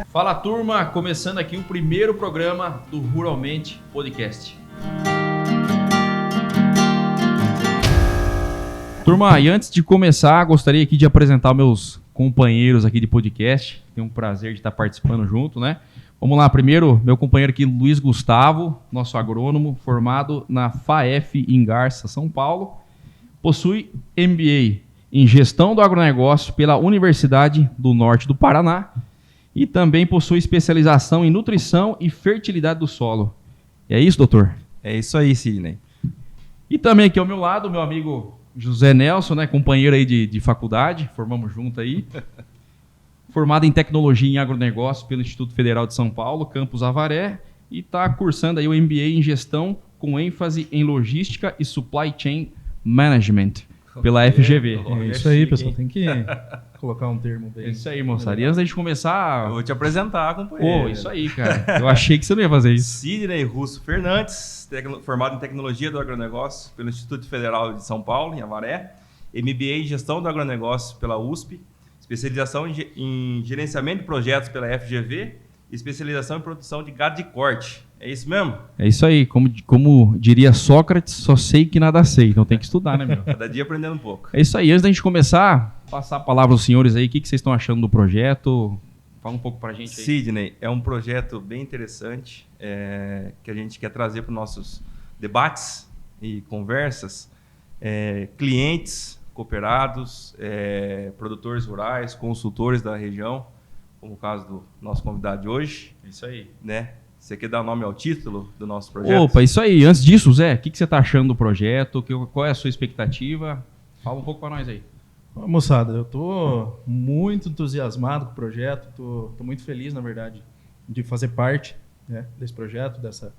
Fala turma, começando aqui o primeiro programa do Ruralmente Podcast. Turma, e antes de começar, gostaria aqui de apresentar meus companheiros aqui de podcast. Tenho um prazer de estar participando junto, né? Vamos lá, primeiro, meu companheiro aqui, Luiz Gustavo, nosso agrônomo, formado na FAEF em Garça, São Paulo. Possui MBA em Gestão do Agronegócio pela Universidade do Norte do Paraná e também possui especialização em Nutrição e Fertilidade do Solo. É isso, doutor? É isso aí, Sidney. E também aqui ao meu lado, meu amigo José Nelson, né, companheiro aí de faculdade, formamos junto aí. Formado em Tecnologia em Agronegócio pelo Instituto Federal de São Paulo, Campus Avaré, e está cursando aí o MBA em Gestão com ênfase em Logística e Supply Chain Management pela FGV. É isso aí, pessoal. Tem que colocar um termo bem. É isso aí, moçada. E antes da gente começar... Eu vou te apresentar, companheiro. Pô, isso aí, cara. Eu achei que você não ia fazer isso. Sidney Russo Fernandes, formado em Tecnologia do Agronegócio pelo Instituto Federal de São Paulo, em Avaré. MBA em Gestão do Agronegócio pela USP. Especialização em Gerenciamento de Projetos pela FGV. E especialização em Produção de Gado de Corte. É isso mesmo? É isso aí. Como diria Sócrates, só sei que nada sei. Então tem que estudar, né, meu? Cada dia aprendendo um pouco. É isso aí. Antes da gente começar, passar a palavra aos senhores aí. O que vocês estão achando do projeto? Fala um pouco pra gente aí. Sidney, é um projeto bem interessante que a gente quer trazer para os nossos debates e conversas. Clientes, cooperados, produtores rurais, consultores da região, como o caso do nosso convidado de hoje. Isso aí. Né? Você quer dar nome ao título do nosso projeto? Opa, isso aí. Antes disso, Zé, o que você está achando do projeto? Qual é a sua expectativa? Fala um pouco para nós aí. Moçada, eu estou muito entusiasmado com o projeto, estou muito feliz, na verdade, de fazer parte, né, desse projeto, dessa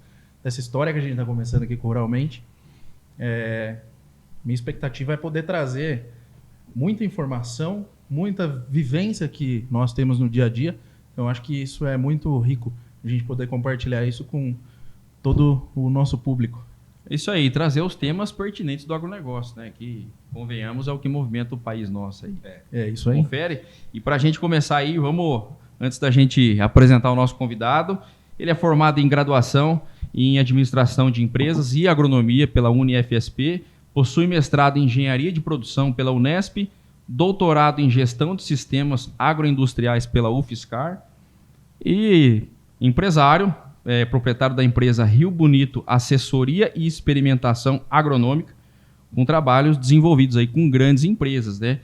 história que a gente está começando aqui Ruralmente. Minha expectativa é poder trazer muita informação, muita vivência que nós temos no dia a dia. Então, acho que isso é muito rico, a gente poder compartilhar isso com todo o nosso público. Isso aí, trazer os temas pertinentes do agronegócio, né? Que, convenhamos, é o que movimenta o país nosso aí. É isso aí. Confere. E para a gente começar aí, antes da gente apresentar o nosso convidado, ele é formado em graduação em Administração de Empresas e Agronomia pela UniFSP, possui mestrado em Engenharia de Produção pela Unesp, doutorado em Gestão de Sistemas Agroindustriais pela UFSCar e empresário, proprietário da empresa Rio Bonito Assessoria e Experimentação Agronômica, com trabalhos desenvolvidos aí com grandes empresas, né?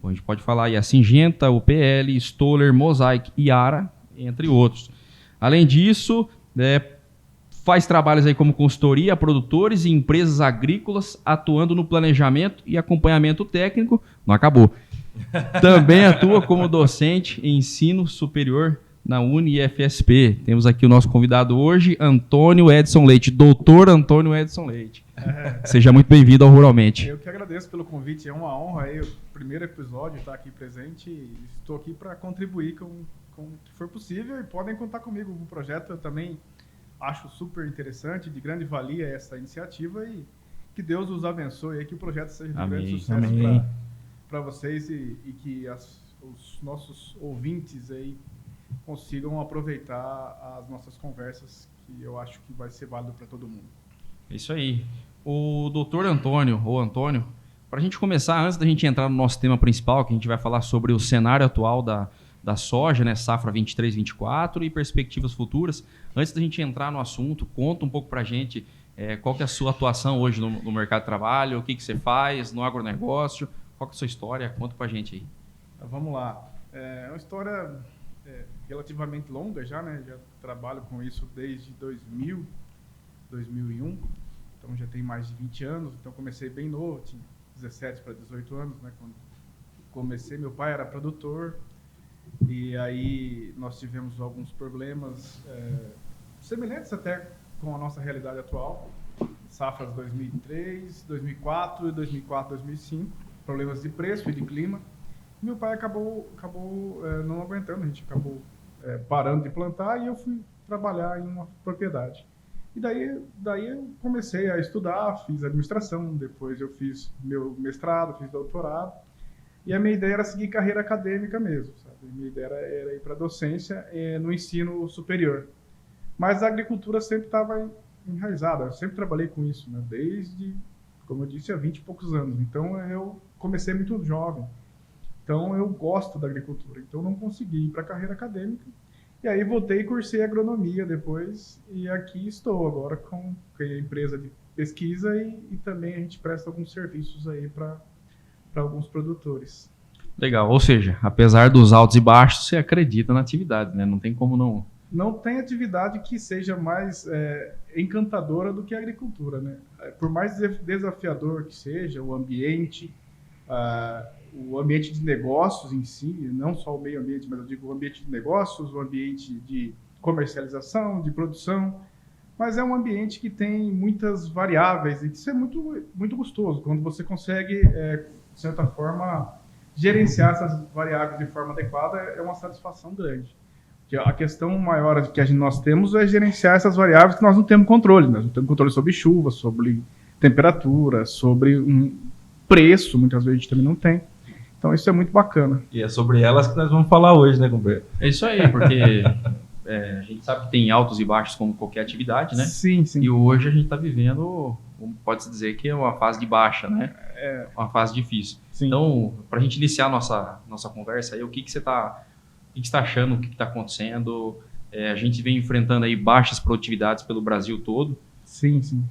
Bom, a gente pode falar aí a Syngenta, UPL, Stoller, Mosaic, Yara, entre outros. Além disso, faz trabalhos aí como consultoria a produtores e empresas agrícolas, atuando no planejamento e acompanhamento técnico. Não acabou. Também atua como docente em ensino superior na UniFSP. Temos aqui o nosso convidado hoje, Antônio Edson Leite, doutor Antônio Edson Leite. Seja muito bem-vindo ao Ruralmente. Eu que agradeço pelo convite, é uma honra aí, o primeiro episódio estar aqui presente e estou aqui para contribuir com o que for possível e podem contar comigo no projeto. Eu também acho super interessante, de grande valia essa iniciativa e que Deus os abençoe e que o projeto seja de grande sucesso para vocês e que os nossos ouvintes aí consigam aproveitar as nossas conversas, que eu acho que vai ser válido para todo mundo. Isso aí. O doutor Antônio, ou Antônio, para a gente começar, antes da gente entrar no nosso tema principal, que a gente vai falar sobre o cenário atual da soja, né, safra 23-24 e perspectivas futuras, antes da gente entrar no assunto, conta um pouco para a gente qual que é a sua atuação hoje no mercado de trabalho, o que você faz no agronegócio, qual que é a sua história, conta para a gente aí. Vamos lá. É uma história relativamente longa já, né? Já trabalho com isso desde 2000, 2001, então já tem mais de 20 anos, então comecei bem novo, tinha 17 para 18 anos, né? Quando comecei, meu pai era produtor e aí nós tivemos alguns problemas semelhantes até com a nossa realidade atual, safras 2003, 2004 e 2004, 2005, problemas de preço e de clima. Meu pai acabou não aguentando, a gente acabou parando de plantar e eu fui trabalhar em uma propriedade. E daí eu comecei a estudar, fiz administração, depois eu fiz meu mestrado, fiz doutorado. E a minha ideia era seguir carreira acadêmica mesmo, sabe? Minha ideia era ir para a docência no ensino superior. Mas a agricultura sempre estava enraizada, eu sempre trabalhei com isso, né? Desde, como eu disse, há 20 e poucos anos. Então eu comecei muito jovem. Então eu gosto da agricultura, então não consegui ir para a carreira acadêmica. E aí voltei e cursei agronomia depois, e aqui estou agora com a empresa de pesquisa e também a gente presta alguns serviços aí para alguns produtores. Legal, ou seja, apesar dos altos e baixos, você acredita na atividade, né? Não tem como não... Não tem atividade que seja mais encantadora do que a agricultura, né? Por mais desafiador que seja o ambiente de negócios em si, não só o meio ambiente, mas eu digo o ambiente de negócios, o ambiente de comercialização, de produção, mas é um ambiente que tem muitas variáveis e isso é muito, muito gostoso, quando você consegue, de certa forma, gerenciar essas variáveis de forma adequada, é uma satisfação grande. A questão maior que nós temos é gerenciar essas variáveis que nós não temos controle. Nós não temos controle sobre chuva, sobre temperatura, sobre preço, muitas vezes a gente também não tem. Então isso é muito bacana. E é sobre elas que nós vamos falar hoje, né, companheiro? É isso aí, porque a gente sabe que tem altos e baixos como qualquer atividade, né? Sim, sim. E hoje a gente está vivendo, pode-se dizer que é uma fase de baixa, né? Uma fase difícil. Sim. Então, para a gente iniciar a nossa conversa aí, o que você está achando, o que está acontecendo? A gente vem enfrentando aí baixas produtividades pelo Brasil todo. Sim, sim.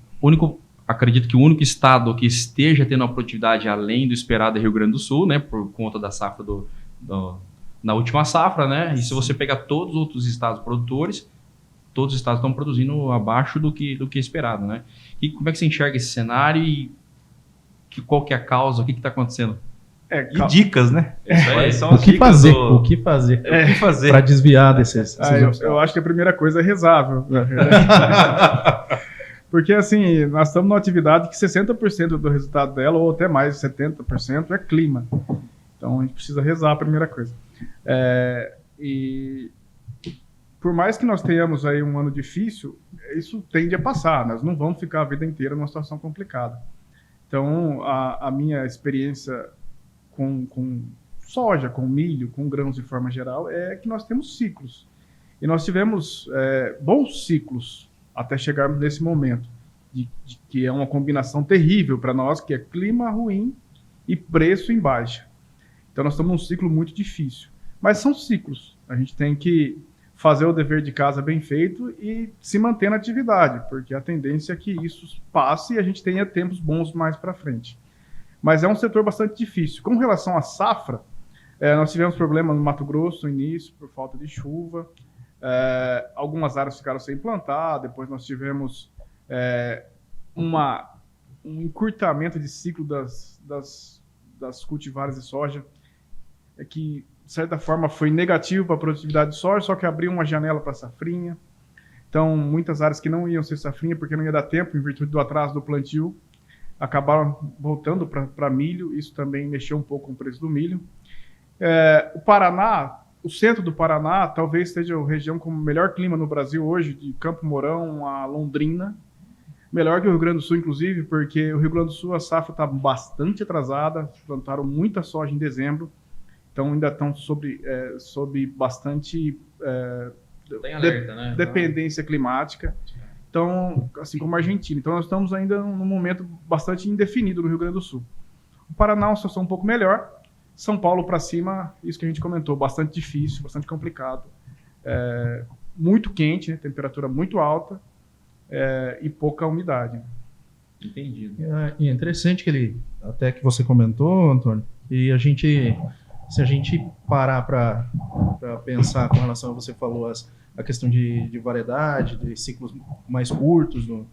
Acredito que o único estado que esteja tendo uma produtividade além do esperado é Rio Grande do Sul, né? Por conta da safra na última safra, né? E se você pegar todos os outros estados produtores, todos os estados estão produzindo abaixo do que esperado, né? E como é que você enxerga esse cenário e qual que é a causa, o que está acontecendo? E dicas, né? São as dicas o que fazer para desviar desses eu acho que a primeira coisa é rezar, viu? Porque assim, nós estamos numa atividade que 60% do resultado dela, ou até mais, 70%, é clima. Então a gente precisa rezar a primeira coisa. E por mais que nós tenhamos aí um ano difícil, isso tende a passar. Nós não vamos ficar a vida inteira numa situação complicada. Então a minha experiência com soja, com milho, com grãos de forma geral, é que nós temos ciclos. E nós tivemos bons ciclos até chegarmos nesse momento, que é uma combinação terrível para nós, que é clima ruim e preço em baixa. Então nós estamos num ciclo muito difícil. Mas são ciclos. A gente tem que fazer o dever de casa bem feito e se manter na atividade, porque a tendência é que isso passe e a gente tenha tempos bons mais para frente. Mas é um setor bastante difícil. Com relação à safra, nós tivemos problema no Mato Grosso no início, por falta de chuva. Algumas áreas ficaram sem plantar. Depois nós tivemos um encurtamento de ciclo das cultivares de soja, que, de certa forma, foi negativo para a produtividade de soja, só que abriu uma janela para safrinha. Então, muitas áreas que não iam ser safrinha, porque não ia dar tempo, em virtude do atraso do plantio, acabaram voltando para milho. Isso também mexeu um pouco com o preço do milho. O Paraná, o centro do Paraná, talvez seja a região com o melhor clima no Brasil hoje, de Campo Mourão a Londrina. Melhor que o Rio Grande do Sul, inclusive, porque o Rio Grande do Sul, a safra está bastante atrasada, plantaram muita soja em dezembro, então ainda estão sob bastante Tem alerta, né? dependência climática. Então, assim como a Argentina. Então, nós estamos ainda num momento bastante indefinido no Rio Grande do Sul. O Paraná é uma situação um pouco melhor. São Paulo para cima, isso que a gente comentou, bastante difícil, bastante complicado. Muito quente, né? Temperatura muito alta e pouca umidade. Entendido. E é interessante que até que você comentou, Antônio, e se a gente parar para pensar com relação a você falou, a questão de variedade, de ciclos mais curtos no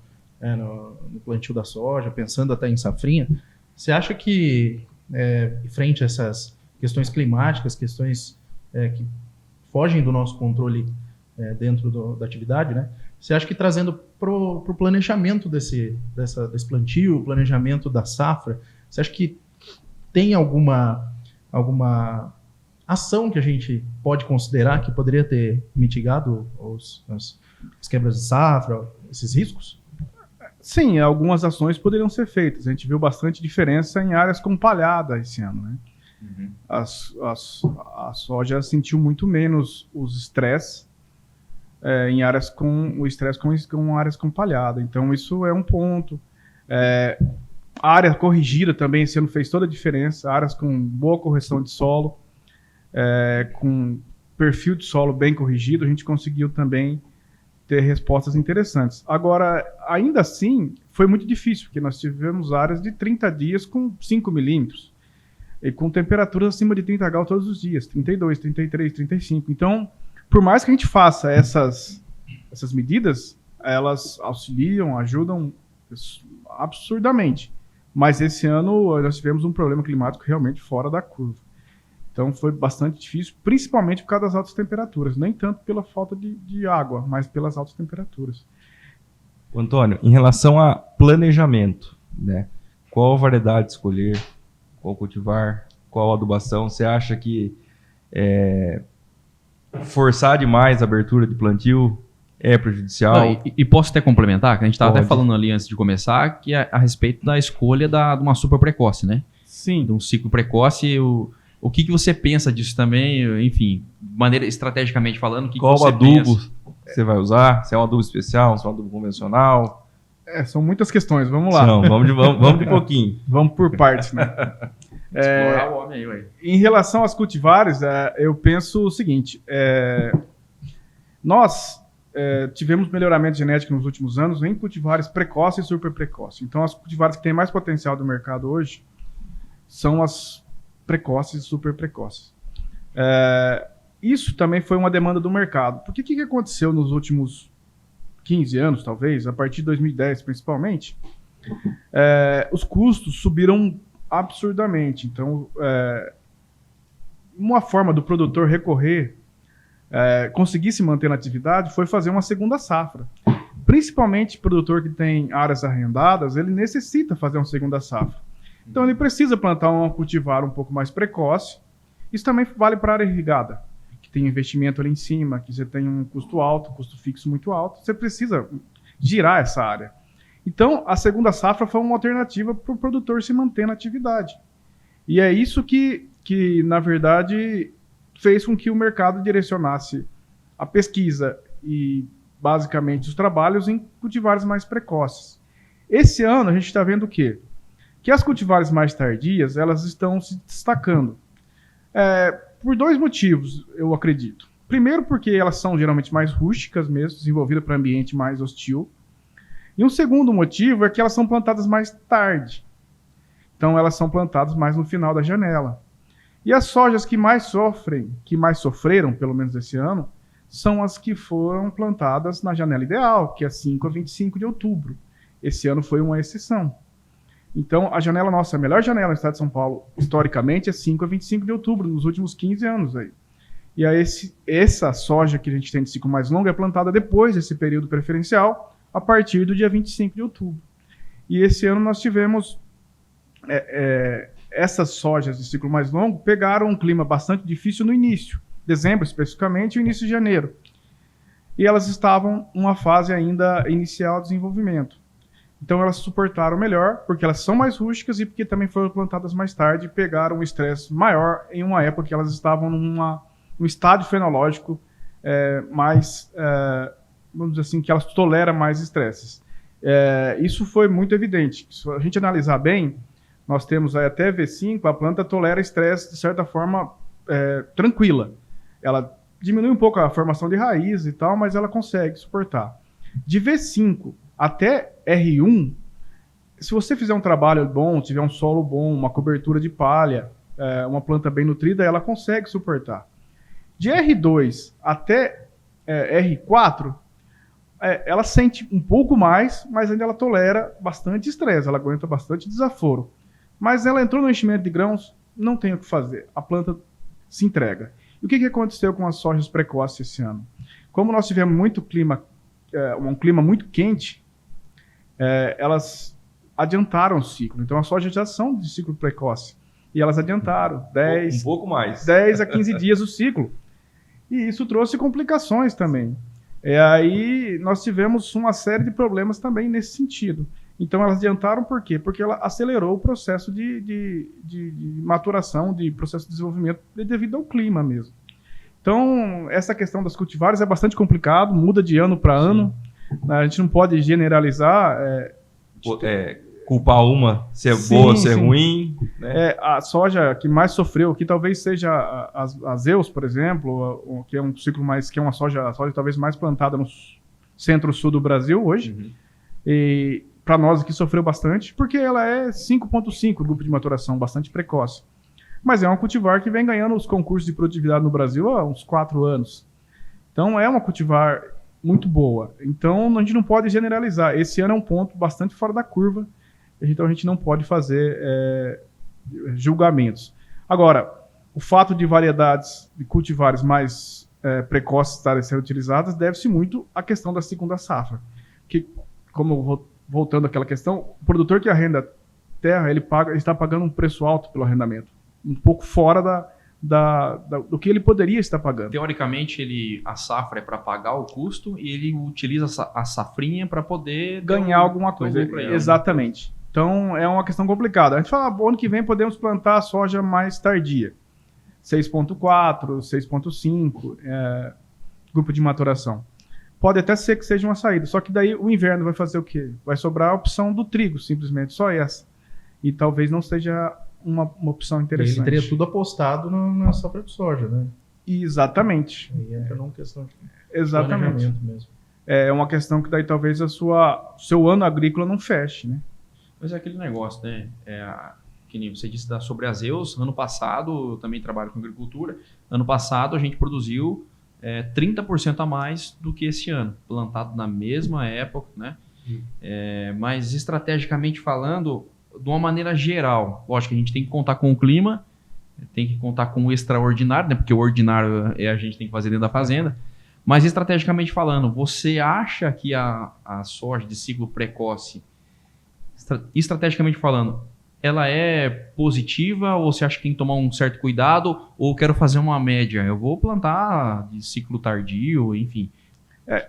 plantio da soja, pensando até em safrinha, você acha que, frente a essas questões climáticas, questões que fogem do nosso controle dentro da atividade, né? Você acha que trazendo para o planejamento desse plantio, planejamento da safra, você acha que tem alguma ação que a gente pode considerar que poderia ter mitigado as quebras de safra, esses riscos? Sim, algumas ações poderiam ser feitas. A gente viu bastante diferença em áreas com palhada esse ano, né? A soja sentiu muito menos os estresses em áreas com o estresse com áreas com palhada. Então isso é um ponto. A área corrigida também esse ano fez toda a diferença. Áreas com boa correção de solo, com perfil de solo bem corrigido, a gente conseguiu também ter respostas interessantes. Agora, ainda assim, foi muito difícil, porque nós tivemos áreas de 30 dias com 5 milímetros, e com temperaturas acima de 30 graus todos os dias, 32, 33, 35. Então, por mais que a gente faça essas medidas, elas auxiliam, ajudam absurdamente. Mas esse ano nós tivemos um problema climático realmente fora da curva. Então foi bastante difícil, principalmente por causa das altas temperaturas. Nem tanto pela falta de água, mas pelas altas temperaturas. Antônio, em relação a planejamento, né? Qual variedade escolher, qual cultivar, qual adubação? Você acha que forçar demais a abertura de plantio é prejudicial? Não, e posso até complementar, que a gente estava até Pode. falando ali antes de começar, que é a respeito da escolha de uma super precoce, né? Sim. De um ciclo precoce. O que você pensa disso também? Enfim, maneira estrategicamente falando, o que Qual você adubo pensa? você vai usar? Se é um adubo especial, se é um adubo convencional? São muitas questões, vamos lá. Não, vamos de pouquinho. Vamos por partes, né? Explorar o homem aí, ué. Em relação às cultivares, eu penso o seguinte, nós tivemos melhoramento genético nos últimos anos em cultivares precoce e super precoce. Então, as cultivares que têm mais potencial do mercado hoje são as precoces e super precoces. Isso também foi uma demanda do mercado. Porque o que aconteceu nos últimos 15 anos, talvez, a partir de 2010 principalmente, os custos subiram absurdamente. Então, uma forma do produtor recorrer, conseguir se manter na atividade, foi fazer uma segunda safra. Principalmente o produtor que tem áreas arrendadas, ele necessita fazer uma segunda safra. Então ele precisa plantar um cultivar um pouco mais precoce. Isso também vale para a área irrigada, que tem investimento ali em cima, que você tem um custo alto, custo fixo muito alto. Você precisa girar essa área. Então, a segunda safra foi uma alternativa para o produtor se manter na atividade. E é isso que, na verdade, fez com que o mercado direcionasse a pesquisa e, basicamente, os trabalhos em cultivares mais precoces. Esse ano, a gente está vendo o quê? Que as cultivares mais tardias, elas estão se destacando. Por dois motivos, eu acredito. Primeiro, porque elas são geralmente mais rústicas mesmo, desenvolvidas para ambiente mais hostil. E um segundo motivo é que elas são plantadas mais tarde. Então, elas são plantadas mais no final da janela. E as sojas que mais sofreram, pelo menos esse ano, são as que foram plantadas na janela ideal, que é 5 a 25 de outubro. Esse ano foi uma exceção. Então, a janela nossa, a melhor janela no estado de São Paulo, historicamente, é 5 a 25 de outubro, nos últimos 15 anos aí. E aí, essa soja que a gente tem de ciclo mais longo é plantada depois desse período preferencial, a partir do dia 25 de outubro. E esse ano nós tivemos essas sojas de ciclo mais longo pegaram um clima bastante difícil no início, dezembro especificamente, e o início de janeiro. E elas estavam numa fase ainda inicial de desenvolvimento. Então elas suportaram melhor, porque elas são mais rústicas e porque também foram plantadas mais tarde e pegaram um estresse maior em uma época que elas estavam num estádio fenológico mais, vamos dizer assim, que elas toleram mais estresses. Isso foi muito evidente. Se a gente analisar bem, nós temos aí até V5, a planta tolera estresse de certa forma tranquila. Ela diminui um pouco a formação de raiz e tal, mas ela consegue suportar. De V5 até R1, se você fizer um trabalho bom, tiver um solo bom, uma cobertura de palha, uma planta bem nutrida, ela consegue suportar. De R2 até R4, ela sente um pouco mais, mas ainda ela tolera bastante estresse, ela aguenta bastante desaforo. Mas ela entrou no enchimento de grãos, não tem o que fazer, a planta se entrega. E o que aconteceu com as sojas precoces esse ano? Como nós tivemos um clima muito quente, elas adiantaram o ciclo. Então, as sojas já são de ciclo precoce. E elas adiantaram Um pouco mais. 10 a 15 dias o ciclo. E isso trouxe complicações também. Aí nós tivemos uma série de problemas também nesse sentido. Então elas adiantaram por quê? Porque ela acelerou o processo de maturação, de processo de desenvolvimento devido ao clima mesmo. Então, essa questão das cultivares é bastante complicado, muda de ano para ano. A gente não pode generalizar. Culpar uma, se é boa ou se é sim. ruim. Né? A soja que mais sofreu, que talvez seja a Zeus, por exemplo, que é um ciclo mais, que é a soja talvez mais plantada no centro-sul do Brasil hoje. Uhum. E para nós aqui sofreu bastante, porque ela é 5.5 grupo de maturação, bastante precoce. Mas é uma cultivar que vem ganhando os concursos de produtividade no Brasil há uns 4 anos. Então é uma cultivar muito boa. Então a gente não pode generalizar. Esse ano é um ponto bastante fora da curva. Então a gente não pode fazer julgamentos. Agora, o fato de variedades de cultivares mais precoces estarem sendo utilizadas deve-se muito à questão da segunda safra. Que, como voltando àquela questão, o produtor que arrenda terra, ele está pagando um preço alto pelo arrendamento, um pouco fora do que ele poderia estar pagando. Teoricamente, a safra é para pagar o custo e ele utiliza a safrinha para poder ganhar alguma coisa. Exatamente. Então, é uma questão complicada. A gente fala, ano que vem podemos plantar soja mais tardia. 6.4, 6.5, grupo de maturação. Pode até ser que seja uma saída, só que daí o inverno vai fazer o quê? Vai sobrar a opção do trigo, simplesmente, só essa. E talvez não seja uma opção interessante. Ele teria tudo apostado na safra de soja, né? Exatamente. Aí entra numa questão de Exatamente. planejamento mesmo. É uma questão que daí talvez seu ano agrícola não feche, né? Mas é aquele negócio, né? Que nem você disse sobre a Zeus. Ano passado, eu também trabalho com agricultura. Ano passado a gente produziu 30% a mais do que esse ano, plantado na mesma época, né? Mas estrategicamente falando, de uma maneira geral, lógico que a gente tem que contar com o clima, tem que contar com o extraordinário, né? Porque o ordinário a gente tem que fazer dentro da fazenda. Mas estrategicamente falando, você acha que a soja de ciclo precoce, estrategicamente falando, ela é positiva ou você acha que tem que tomar um certo cuidado ou quero fazer uma média? Eu vou plantar de ciclo tardio, enfim.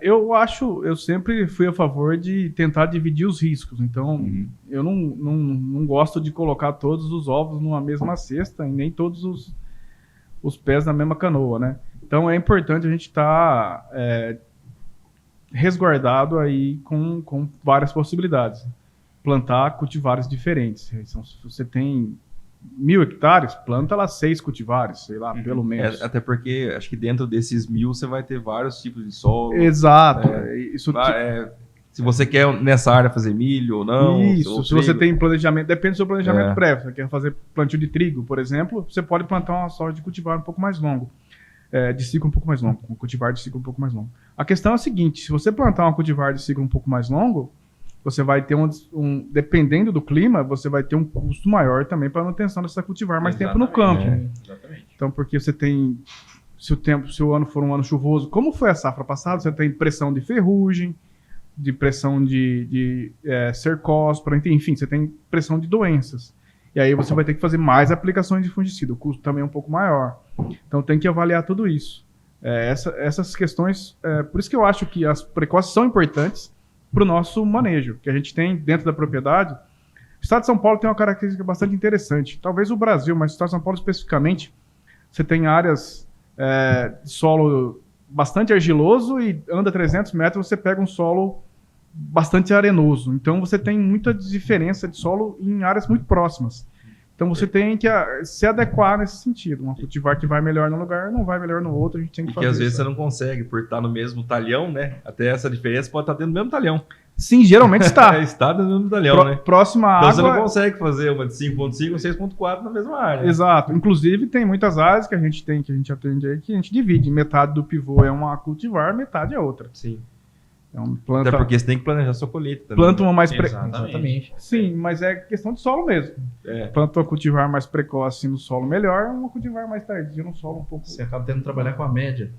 Eu sempre fui a favor de tentar dividir os riscos. Então, eu não gosto de colocar todos os ovos numa mesma cesta e nem todos os pés na mesma canoa, né? Então, é importante a gente estar resguardado aí com várias possibilidades. Plantar cultivares diferentes. Então, se você tem 1.000 hectares, planta lá 6 cultivares, sei lá, pelo menos. Até porque acho que dentro desses 1.000 você vai ter vários tipos de solo. Exato. Se você quer nessa área fazer milho ou não. Isso, se você tem planejamento, depende do seu planejamento prévio. Você quer fazer plantio de trigo, por exemplo, você pode plantar uma soja de cultivar um pouco mais longo. De ciclo um pouco mais longo, um cultivar de ciclo um pouco mais longo. A questão é a seguinte, se você plantar uma cultivar de ciclo um pouco mais longo, você vai ter dependendo do clima, você vai ter um custo maior também para a manutenção dessa cultivar mais tempo no campo. Exatamente. Então, porque você tem, se o ano for um ano chuvoso, como foi a safra passada, você tem pressão de ferrugem, de pressão de cercóspora, enfim, você tem pressão de doenças. E aí você vai ter que fazer mais aplicações de fungicida, o custo também é um pouco maior. Então tem que avaliar tudo isso. Essas questões, por isso que eu acho que as precoces são importantes para o nosso manejo, que a gente tem dentro da propriedade. O estado de São Paulo tem uma característica bastante interessante. Talvez o Brasil, mas o estado de São Paulo especificamente, você tem áreas de solo bastante argiloso e anda 300 metros, você pega um solo bastante arenoso. Então você tem muita diferença de solo em áreas muito próximas. Então você tem que se adequar nesse sentido. Uma cultivar que vai melhor num lugar não vai melhor no outro, a gente tem que fazer. Porque às vezes você não consegue, por estar no mesmo talhão, né? Até essa diferença pode estar dentro do mesmo talhão. Sim, geralmente está. Está dentro do mesmo talhão, né? Próxima então água... você não consegue fazer uma de 5.5 ou 6.4 na mesma área. Né? Exato. Inclusive tem muitas áreas que a gente atende aí, que a gente divide. Metade do pivô é uma cultivar, metade é outra. Sim. Então, até porque você tem que planejar sua colheita também. Planta uma mais Exatamente. Sim, mas é questão de solo mesmo. Planta uma cultivar mais precoce no solo melhor, uma cultivar mais tardia no solo um pouco... Você acaba tendo que trabalhar com a média.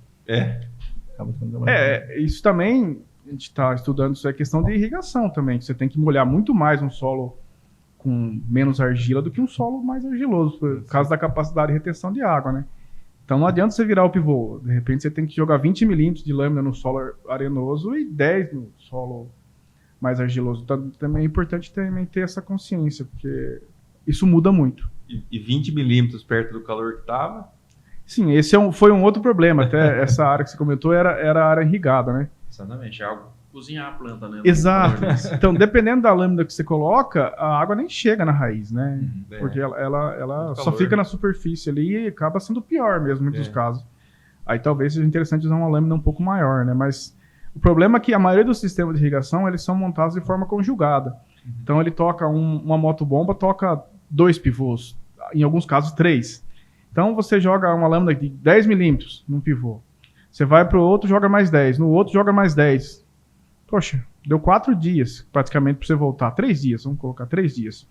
Isso também, a gente está estudando, isso é questão de irrigação também, que você tem que molhar muito mais um solo com menos argila do que um solo mais argiloso, por causa da capacidade de retenção de água, né? Então não adianta você virar o pivô. De repente você tem que jogar 20 milímetros de lâmina no solo arenoso e 10 no solo mais argiloso. Então, também é importante também ter essa consciência, porque isso muda muito. E 20 milímetros perto do calor que estava? Sim, esse foi um outro problema. Até essa área que você comentou era a área irrigada, né? Exatamente, é algo cozinhar a planta, né? Exato. Então, dependendo da lâmina que você coloca, a água nem chega na raiz, né? Porque ela só fica na superfície ali e acaba sendo pior mesmo, em muitos casos. Aí talvez seja interessante usar uma lâmina um pouco maior, né? Mas o problema é que a maioria dos sistemas de irrigação, eles são montados de forma conjugada. Então, ele toca uma motobomba, toca 2 pivôs, em alguns casos 3. Então, você joga uma lâmina de 10 milímetros num pivô. Você vai para o outro, joga mais 10. No outro, joga mais 10. Poxa, deu 4 dias praticamente para você voltar. 3 dias, vamos colocar 3 dias.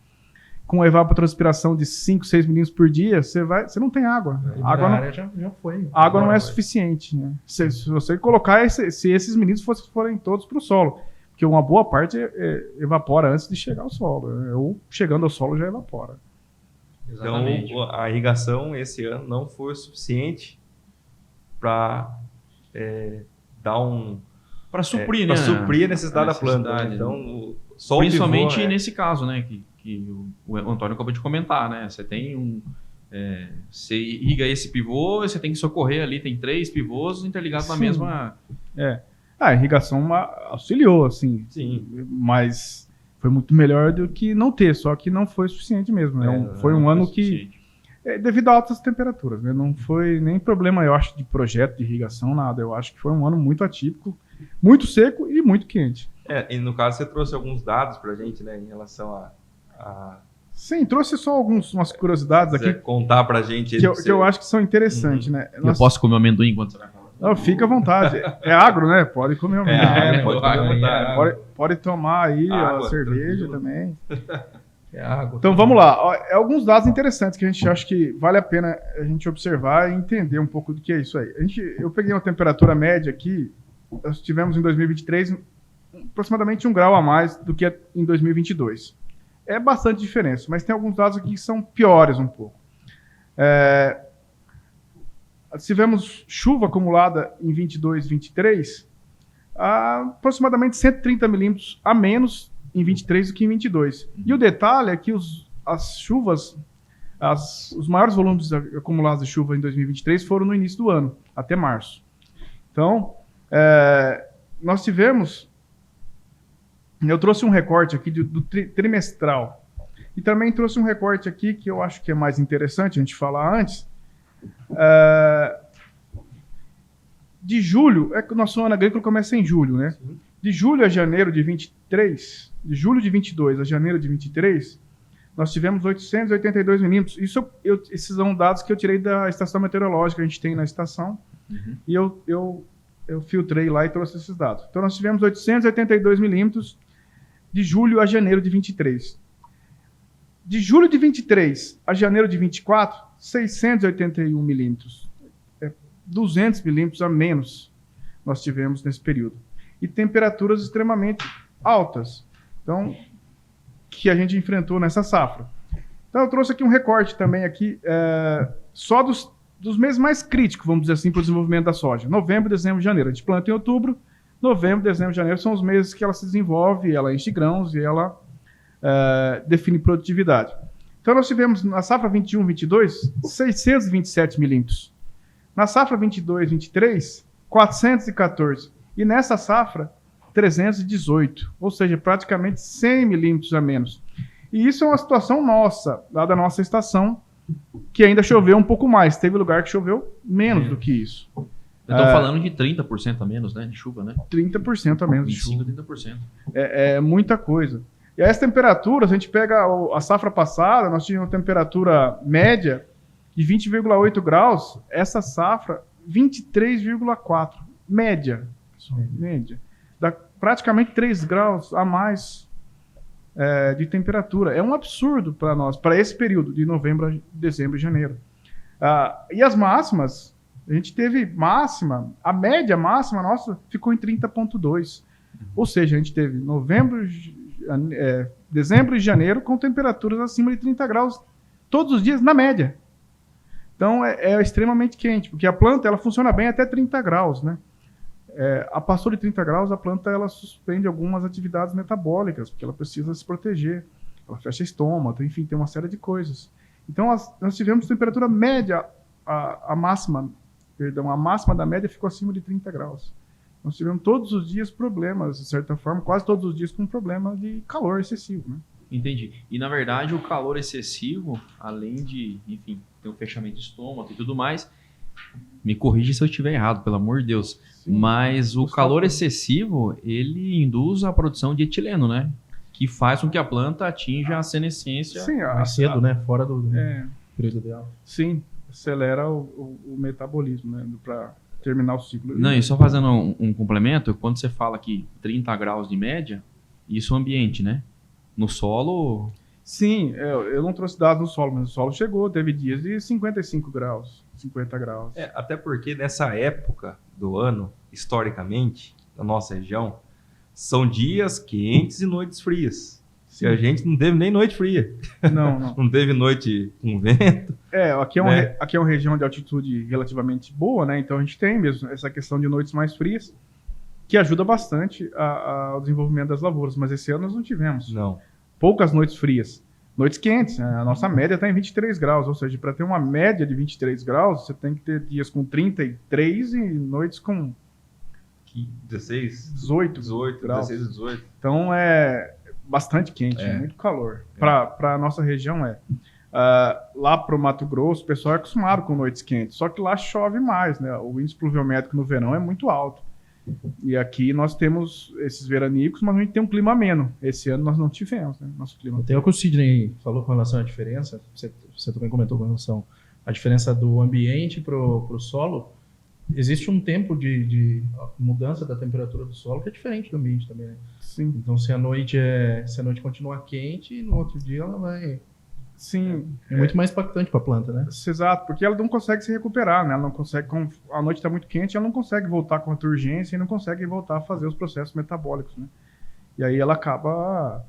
Com evapotranspiração de 5, 6 milímetros por dia, você não tem água. A água área já foi. A água não é suficiente. Né? Se você colocar, se esses milímetros forem todos para o solo. Porque uma boa parte evapora antes de chegar ao solo. Né? Ou chegando ao solo já evapora. Exatamente. Então, a irrigação esse ano não foi o suficiente para dar para suprir, para né? suprir a necessidade da planta. Né? Né? Então, só principalmente o pivô, nesse caso, né? Que o Antônio acabou de comentar, né? Você tem você irriga esse pivô, você tem que socorrer ali, tem 3 pivôs interligados na mesma. A irrigação auxiliou, assim. Sim. Mas foi muito melhor do que não ter, só que não foi suficiente mesmo. Foi um ano que, devido a altas temperaturas, né? Não foi nem problema, eu acho, de projeto de irrigação, nada. Eu acho que foi um ano muito atípico, muito seco e muito quente. E no caso você trouxe alguns dados para a gente, né, em relação a... Sim, trouxe só umas curiosidades aqui. Contar para a gente. Que eu acho que são interessantes, né? Eu posso comer um amendoim enquanto você vai falar? Não, fica à vontade. É agro, né? Pode comer amendoim. Pode comer à vontade. Pode tomar aí Água, a cerveja tranquilo. também. É água. Então vamos lá. Alguns dados interessantes que a gente acha que vale a pena a gente observar e entender um pouco do que é isso aí. Eu peguei uma temperatura média aqui, nós tivemos em 2023 aproximadamente 1 grau a mais do que em 2022. É bastante diferença, mas tem alguns dados aqui que são piores um pouco. Tivemos chuva acumulada em 22, 23, aproximadamente 130 milímetros a menos em 23 do que em 22. E o detalhe é que as chuvas, os maiores volumes acumulados de chuva em 2023 foram no início do ano, até março. Então, nós tivemos... Eu trouxe um recorte aqui do trimestral. E também trouxe um recorte aqui que eu acho que é mais interessante a gente falar antes. De julho, que o nosso ano agrícola começa em julho, né? Sim. De julho a janeiro de 23, de julho de 22 a janeiro de 23, nós tivemos 882 milímetros. Esses são dados que eu tirei da estação meteorológica, a gente tem na estação, e eu filtrei lá e trouxe esses dados. Então nós tivemos 882 milímetros de julho a janeiro de 23. De julho de 23 a janeiro de 24, 681 milímetros. 200 milímetros a menos nós tivemos nesse período. E temperaturas extremamente altas. Então, que a gente enfrentou nessa safra. Então, eu trouxe aqui um recorte também aqui, só dos meses mais críticos, vamos dizer assim, para o desenvolvimento da soja. Novembro, dezembro e janeiro. A gente planta em outubro. Novembro, dezembro e janeiro são os meses que ela se desenvolve, ela enche grãos e ela define produtividade. Então, nós tivemos na safra 21-22, 627 milímetros. Na safra 22-23, 414. E nessa safra, 318. Ou seja, praticamente 100 milímetros a menos. E isso é uma situação nossa, lá da nossa estação, que ainda choveu um pouco mais. Teve lugar que choveu menos do que isso. Estão falando de 30% a menos, né, de chuva, né? 30% a menos de 25, chuva. 30%. É muita coisa. E as temperaturas, a gente pega a safra passada, nós tínhamos uma temperatura média de 20,8 graus, essa safra 23,4. Média. Média. Dá praticamente 3 graus a mais de temperatura. É um absurdo para nós, para esse período de novembro, dezembro e janeiro. E as máximas, a gente teve máxima, a média máxima nossa ficou em 30,2. Ou seja, a gente teve dezembro e janeiro com temperaturas acima de 30 graus todos os dias, na média. Então, é extremamente quente, porque a planta ela funciona bem até 30 graus, né? A passou de 30 graus, a planta ela suspende algumas atividades metabólicas, porque ela precisa se proteger. Ela fecha estômago, enfim, tem uma série de coisas. Então, nós tivemos temperatura média, a máxima da média ficou acima de 30 graus. Nós tivemos todos os dias problemas, de certa forma, quase todos os dias com problema de calor excessivo, né? Entendi. E, na verdade, o calor excessivo, além de, enfim, ter um fechamento de estômago e tudo mais, me corrige se eu estiver errado, pelo amor de Deus, Sim. mas o calor excessivo, ele induz a produção de etileno, né? Que faz com que a planta atinja a senescência. Sim, Mais cedo, né? Fora do período ideal. Sim, acelera o metabolismo, né? Para terminar o ciclo. Não, e só fazendo um complemento, quando você fala que 30 graus de média, isso é o ambiente, né? No solo... Sim, eu não trouxe dados no solo, mas o solo chegou, teve dias de 55 graus, 50 graus. Até porque nessa época do ano, historicamente, na nossa região, são dias quentes e noites frias. Sim. E a gente não teve nem noite fria. Não. Não teve noite com vento. Aqui é uma região de altitude relativamente boa, né? Então a gente tem mesmo essa questão de noites mais frias, que ajuda bastante ao desenvolvimento das lavouras. Mas esse ano nós não tivemos. Não. Poucas noites frias. Noites quentes, a nossa média está em 23 graus, ou seja, para ter uma média de 23 graus, você tem que ter dias com 33 e noites com 16? 18 graus. 16, 18. Então é bastante quente, muito calor. Para a nossa região lá para o Mato Grosso, o pessoal é acostumado com noites quentes, só que lá chove mais, né? O índice pluviométrico no verão é muito alto. E aqui nós temos esses veranicos, mas a gente tem um clima ameno. Esse ano nós não tivemos, né? Nosso clima. Tem o que o Sidney falou com relação à diferença, você também comentou com relação à diferença do ambiente para o solo. Existe um tempo de mudança da temperatura do solo que é diferente do ambiente também, né? Sim. Então, se a noite continua quente, no outro dia ela vai... Sim. É muito mais impactante para a planta, né? Exato, porque ela não consegue se recuperar, né? Ela não consegue, a noite está muito quente, ela não consegue voltar com a turgência e não consegue voltar a fazer os processos metabólicos, né? E aí ela acaba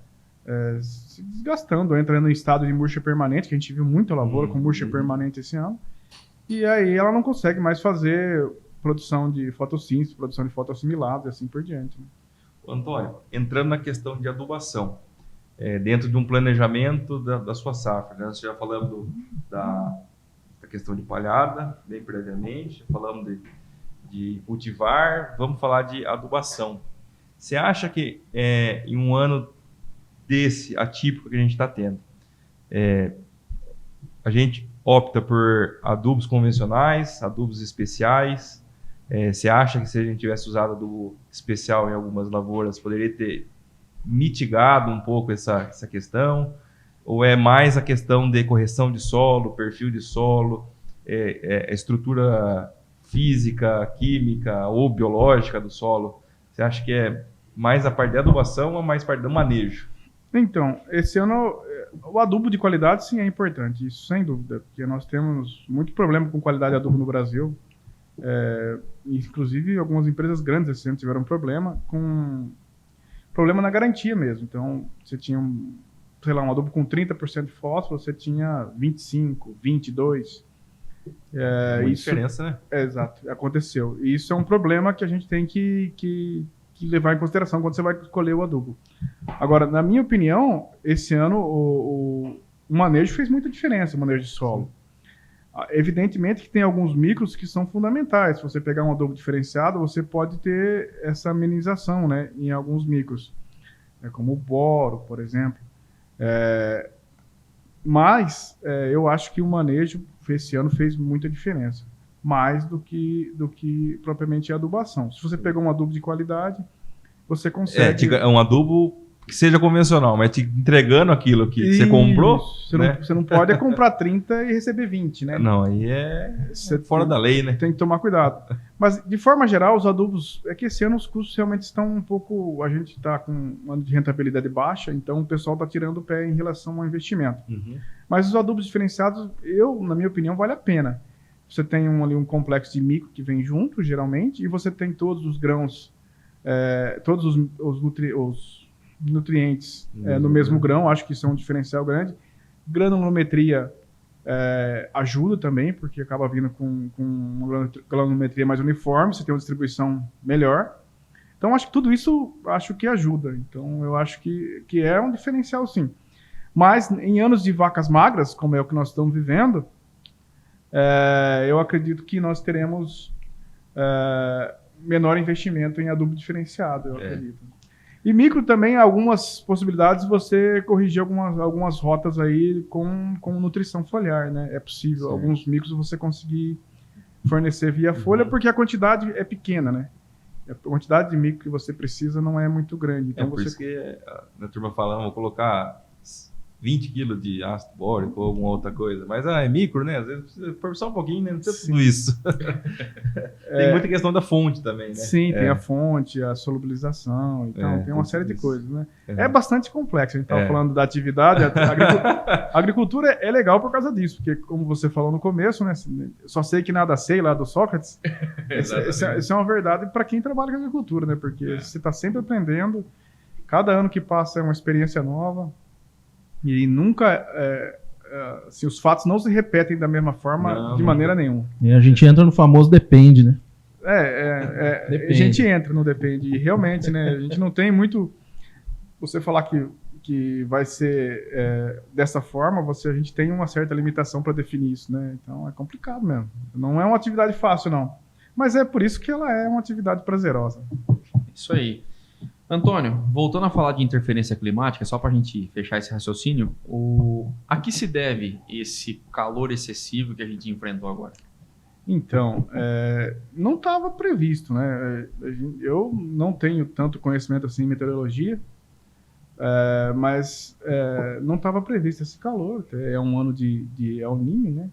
se desgastando, entrando em estado de murcha permanente, que a gente viu muita lavoura com murcha permanente esse ano. E aí ela não consegue mais fazer produção de fotossíntese, produção de fotoassimilados e assim por diante, né? Antônio, entrando na questão de adubação, dentro de um planejamento da sua safra, né? Nós já falamos da questão de palhada, bem previamente, falamos de cultivar, vamos falar de adubação. Você acha que em um ano desse atípico que a gente está tendo, a gente opta por adubos convencionais, adubos especiais? Você acha que se a gente tivesse usado adubo especial em algumas lavouras, poderia ter mitigado um pouco essa questão? Ou é mais a questão de correção de solo, perfil de solo, estrutura física, química ou biológica do solo? Você acha que é mais a parte da adubação ou mais a parte do manejo? Então, esse ano o adubo de qualidade sim é importante, isso sem dúvida, porque nós temos muito problema com qualidade de adubo no Brasil. Inclusive algumas empresas grandes esse ano tiveram problema na garantia mesmo. Então você tinha um adubo com 30% de fósforo, você tinha 25, 22. Muita diferença, né? Exato, aconteceu. E isso é um problema que a gente tem que levar em consideração quando você vai escolher o adubo. Agora, na minha opinião, esse ano o manejo fez muita diferença, o manejo de solo. Evidentemente que tem alguns micros que são fundamentais. Se você pegar um adubo diferenciado, você pode ter essa amenização, né, em alguns micros, como o boro, por exemplo. Mas eu acho que o manejo esse ano fez muita diferença, mais do que propriamente a adubação. Se você pegar um adubo de qualidade, você consegue... um adubo que seja convencional, mas te entregando aquilo que você comprou. Você não pode comprar 30 e receber 20, né? Não, aí fora da lei, né? Tem que tomar cuidado. Mas, de forma geral, os adubos... É que esse ano os custos realmente estão um pouco... A gente está com um ano de rentabilidade baixa, então o pessoal está tirando o pé em relação ao investimento. Mas os adubos diferenciados, na minha opinião, vale a pena. Você tem ali um complexo de micro que vem junto, geralmente, e você tem todos os grãos, todos os nutrientes no mesmo grão. Acho que isso é um diferencial grande. Granulometria ajuda também, porque acaba vindo com uma granulometria mais uniforme, você tem uma distribuição melhor. Então, acho que tudo isso ajuda. Então, eu acho que é um diferencial, sim. Mas, em anos de vacas magras, como é o que nós estamos vivendo, eu acredito que nós teremos menor investimento em adubo diferenciado, eu acredito. E micro também, algumas possibilidades de você corrigir algumas rotas aí com nutrição foliar, né? É possível, Sim. alguns micros você conseguir fornecer via folha, porque a quantidade é pequena, né? A quantidade de micro que você precisa não é muito grande. Então por isso que a turma fala, vou colocar 20 quilos de ácido bórico ou alguma outra coisa. Mas é micro, né? Às vezes precisa for só um pouquinho, né? Não precisa tudo isso. Tem muita questão da fonte também, né? Sim, tem a fonte, a solubilização, então tem uma série de coisas, né? É bastante complexo. A gente estava falando da atividade, a agricultura é legal por causa disso, porque como você falou no começo, né? Só sei que nada sei lá do Sócrates. Isso é uma verdade para quem trabalha com agricultura, né? Porque você está sempre aprendendo, cada ano que passa é uma experiência nova. E nunca, assim, os fatos não se repetem da mesma forma de maneira nenhuma. E a gente entra no famoso depende, né? A gente entra no depende. E realmente, né? A gente não tem muito... Você falar que vai ser dessa forma, a gente tem uma certa limitação para definir isso, né? Então é complicado mesmo. Não é uma atividade fácil, não. Mas é por isso que ela é uma atividade prazerosa. Isso aí. Antônio, voltando a falar de interferência climática, só para a gente fechar esse raciocínio, a que se deve esse calor excessivo que a gente enfrentou agora? Então, não estava previsto, né? Eu não tenho tanto conhecimento assim em meteorologia, mas não estava previsto esse calor. É um ano de El Niño, né?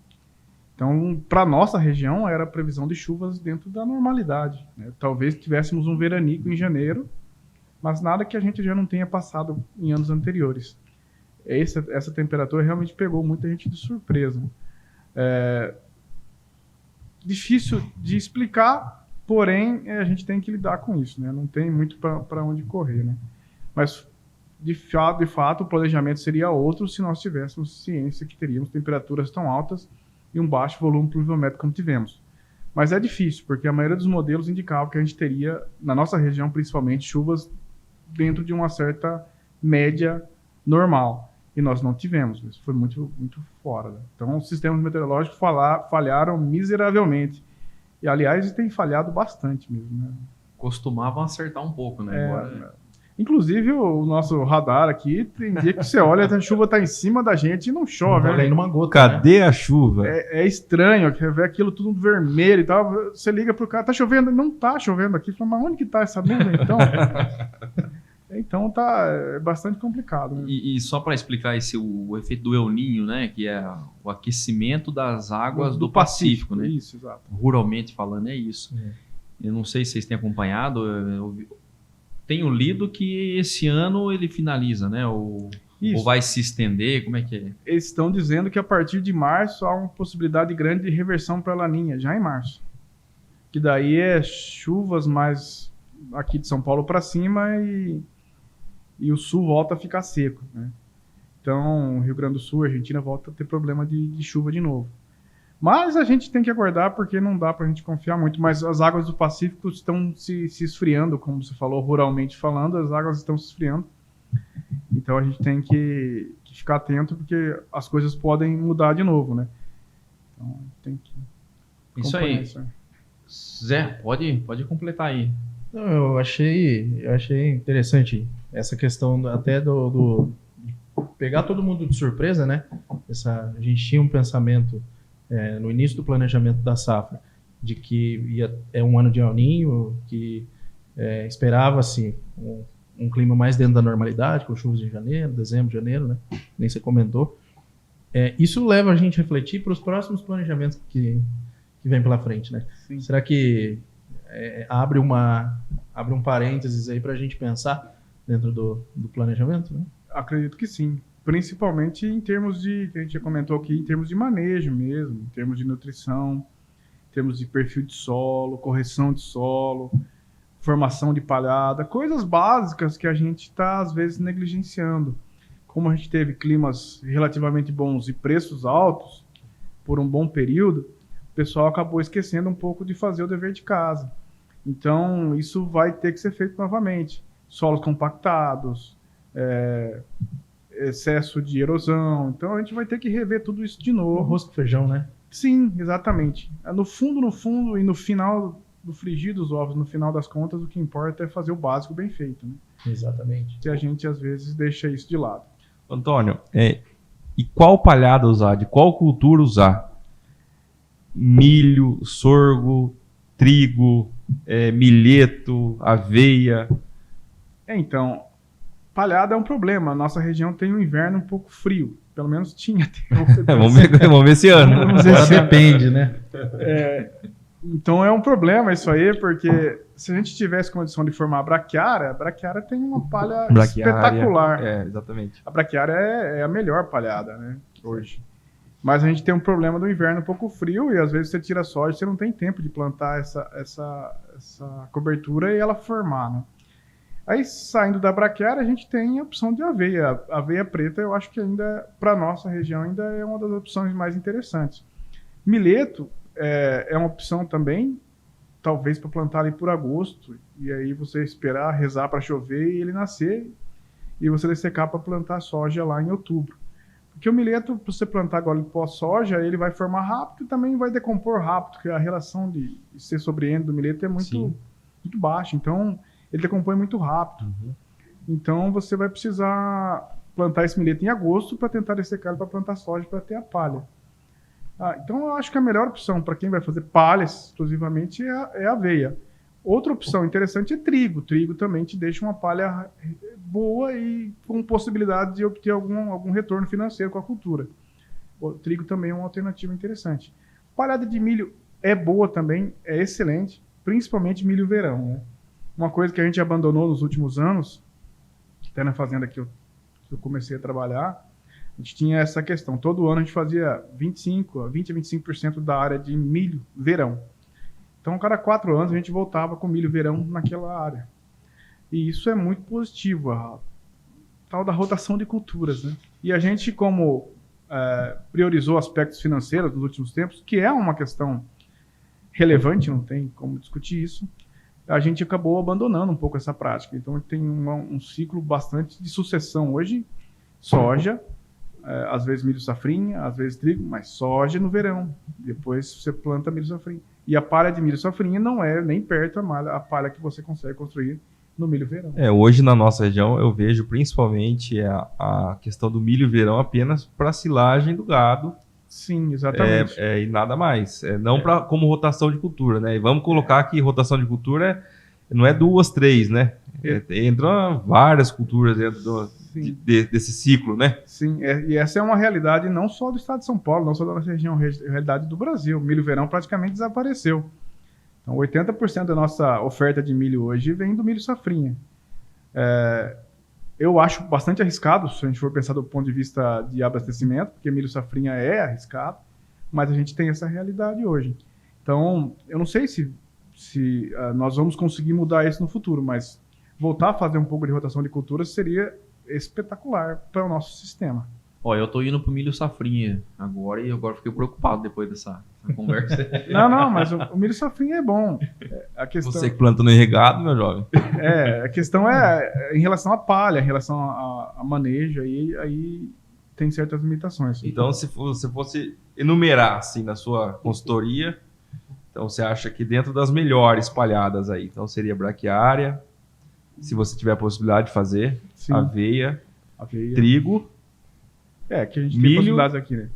Então, para nossa região, era a previsão de chuvas dentro da normalidade, né? Talvez tivéssemos um veranico em janeiro, mas nada que a gente já não tenha passado em anos anteriores. Essa temperatura realmente pegou muita gente de surpresa. Difícil de explicar, porém, a gente tem que lidar com isso, né? Não tem muito para onde correr, né? Mas, de fato, o planejamento seria outro se nós tivéssemos ciência que teríamos temperaturas tão altas e um baixo volume pluviométrico como tivemos. Mas é difícil, porque a maioria dos modelos indicava que a gente teria, na nossa região principalmente, chuvas dentro de uma certa média normal. E nós não tivemos. Isso foi muito, muito fora, né? Então, os sistemas meteorológicos falharam miseravelmente. E, aliás, tem falhado bastante mesmo, né? Costumavam acertar um pouco, né? Agora... Inclusive, o nosso radar aqui, tem dia que você olha, a chuva está em cima da gente e não chove. Não, né? numa gota, Cadê a chuva? É estranho, quer ver aquilo tudo vermelho e tal. Você liga pro cara, tá chovendo? Não tá chovendo aqui. Fala, mas onde que tá essa nuvem, então? Então é bastante complicado. Né? E só para explicar o efeito do El Niño, né? Que é o aquecimento das águas do Pacífico, né? Isso, exato. Ruralmente falando, é isso. Eu não sei se vocês têm acompanhado, tenho lido que esse ano ele finaliza, né? Ou vai se estender, como é que é? Eles estão dizendo que a partir de março há uma possibilidade grande de reversão para a Laninha, já em março. Que daí é chuvas mais aqui de São Paulo para cima e o sul volta a ficar seco, né? Então, Rio Grande do Sul, Argentina volta a ter problema de chuva de novo. Mas a gente tem que aguardar porque não dá para a gente confiar muito. Mas as águas do Pacífico estão se esfriando, como você falou, ruralmente falando, as águas estão se esfriando. Então a gente tem que ficar atento porque as coisas podem mudar de novo, né? Então tem que... Isso aí. Zé, pode completar aí. Não, eu achei interessante essa questão até do pegar todo mundo de surpresa, né? A gente tinha um pensamento no início do planejamento da safra de que é um ano de El Niño, que esperava-se um clima mais dentro da normalidade, com chuvas em janeiro, dezembro, janeiro, né? Nem você comentou. Isso leva a gente a refletir para os próximos planejamentos que vem pela frente, né? Sim. Será que abre um parênteses aí para a gente pensar dentro do planejamento, né? Acredito que sim. Principalmente em termos que a gente já comentou aqui, em termos de manejo mesmo, em termos de nutrição, em termos de perfil de solo, correção de solo, formação de palhada, coisas básicas que a gente está, às vezes, negligenciando. Como a gente teve climas relativamente bons e preços altos, por um bom período, o pessoal acabou esquecendo um pouco de fazer o dever de casa. Então, isso vai ter que ser feito novamente. Solos compactados, excesso de erosão. Então, a gente vai ter que rever tudo isso de novo. Arroz com feijão, né? Sim, exatamente. No fundo, e no final do frigir dos ovos, no final das contas, o que importa é fazer o básico bem feito, né? Exatamente. E a gente, às vezes, deixa isso de lado. Antônio, e qual palhada usar? De qual cultura usar? Milho, sorgo, trigo, milheto, aveia? Então, palhada é um problema. A nossa região tem um inverno um pouco frio. Pelo menos tinha. Vamos ver esse ano. Agora depende, né? Então é um problema isso aí, porque se a gente tivesse condição de formar a braquiária tem uma palha espetacular. Exatamente. A braquiária é a melhor palhada, né, hoje. Mas a gente tem um problema do inverno um pouco frio e às vezes você tira soja e você não tem tempo de plantar essa cobertura e ela formar, né? Aí, saindo da braquiária, a gente tem a opção de aveia. A aveia preta, eu acho que ainda, para nossa região, ainda é uma das opções mais interessantes. Milheto é uma opção também, talvez para plantar ali por agosto, e aí você esperar, rezar para chover e ele nascer, e você dessecar para plantar soja lá em outubro. Porque o milheto, para você plantar agora pós-soja, ele vai formar rápido e também vai decompor rápido, porque a relação de ser sobre-N do milheto é muito baixa. Então, ele decompõe muito rápido. Então, você vai precisar plantar esse milheto em agosto para tentar dessecar ele para plantar soja para ter a palha. Então, eu acho que a melhor opção para quem vai fazer palhas exclusivamente é a aveia. Outra opção interessante é trigo. Trigo também te deixa uma palha boa e com possibilidade de obter algum retorno financeiro com a cultura. O trigo também é uma alternativa interessante. Palhada de milho é boa também, é excelente, principalmente milho verão, né? Uma coisa que a gente abandonou nos últimos anos, até na fazenda que eu comecei a trabalhar, a gente tinha essa questão. Todo ano a gente fazia 20 a 25% da área de milho verão. Então, a cada 4 anos a gente voltava com milho verão naquela área. E isso é muito positivo, a tal da rotação de culturas, né? E a gente, como priorizou aspectos financeiros nos últimos tempos, que é uma questão relevante, não tem como discutir isso, a gente acabou abandonando um pouco essa prática. Então, tem um ciclo bastante de sucessão. Hoje, soja, às vezes milho safrinha, às vezes trigo, mas soja no verão. Depois você planta milho safrinha. E a palha de milho safrinha não é nem perto a palha que você consegue construir no milho verão. Hoje na nossa região eu vejo principalmente a questão do milho verão apenas para silagem do gado. Sim, exatamente. E nada mais. Não como rotação de cultura, né? E vamos colocar que rotação de cultura não é 2, 3, né? Entram várias culturas dentro desse ciclo, né? Sim, e essa é uma realidade não só do estado de São Paulo, não só da nossa região, é a realidade do Brasil. O milho verão praticamente desapareceu. Então, 80% da nossa oferta de milho hoje vem do milho safrinha. Eu acho bastante arriscado, se a gente for pensar do ponto de vista de abastecimento, porque milho safrinha é arriscado, mas a gente tem essa realidade hoje. Então, eu não sei se nós vamos conseguir mudar isso no futuro, mas voltar a fazer um pouco de rotação de culturas seria espetacular para o nosso sistema. Eu tô indo pro milho safrinha agora e agora fiquei preocupado depois dessa conversa. Não, mas o milho safrinha é bom. A questão... Você que planta no irrigado, meu jovem. A questão é em relação à palha, em relação a manejo, aí tem certas limitações. Então, se você fosse enumerar assim na sua consultoria, então você acha que dentro das melhores palhadas aí, então seria braquiária, se você tiver a possibilidade de fazer, aveia, trigo, que a gente milho, tem possibilidades aqui, né?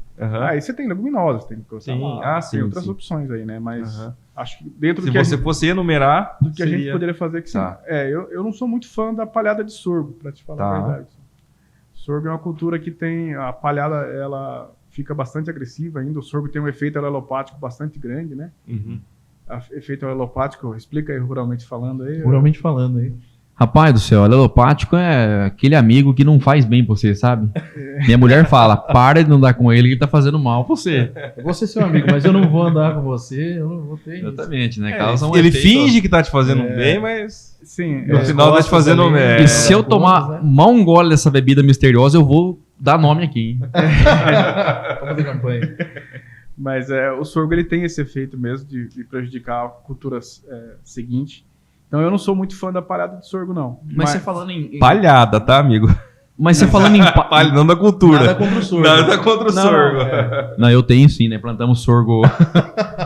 Aí você tem leguminosas, tem tem outras opções aí, né? Mas acho que dentro do que se você fosse enumerar, do que a gente poderia fazer que sim. Eu não sou muito fã da palhada de sorgo, para te falar a verdade. Sorgo é uma cultura que tem a palhada, ela fica bastante agressiva ainda. O sorgo tem um efeito alelopático bastante grande, né? Efeito alelopático, explica aí ruralmente falando aí. Rapaz do céu, alelopático é aquele amigo que não faz bem pra você, sabe? Minha mulher fala, para de não andar com ele, que ele tá fazendo mal pra você. Eu vou ser seu amigo, mas eu não vou andar com você, eu não vou ter Exatamente, né? Ele finge que tá te fazendo bem, mas sim, no final tá te fazendo bem. E se eu tomar um gole dessa bebida misteriosa, eu vou dar nome aqui, hein? Vamos fazer campanha. Mas o sorgo ele tem esse efeito mesmo de prejudicar a cultura seguinte. Então eu não sou muito fã da palhada de sorgo, não. Mas você falando em... Palhada, tá, amigo? Mas você falando em... Palha, não da cultura. Nada contra o sorgo. Nada contra o sorgo. Não, eu tenho sim, né? Plantamos sorgo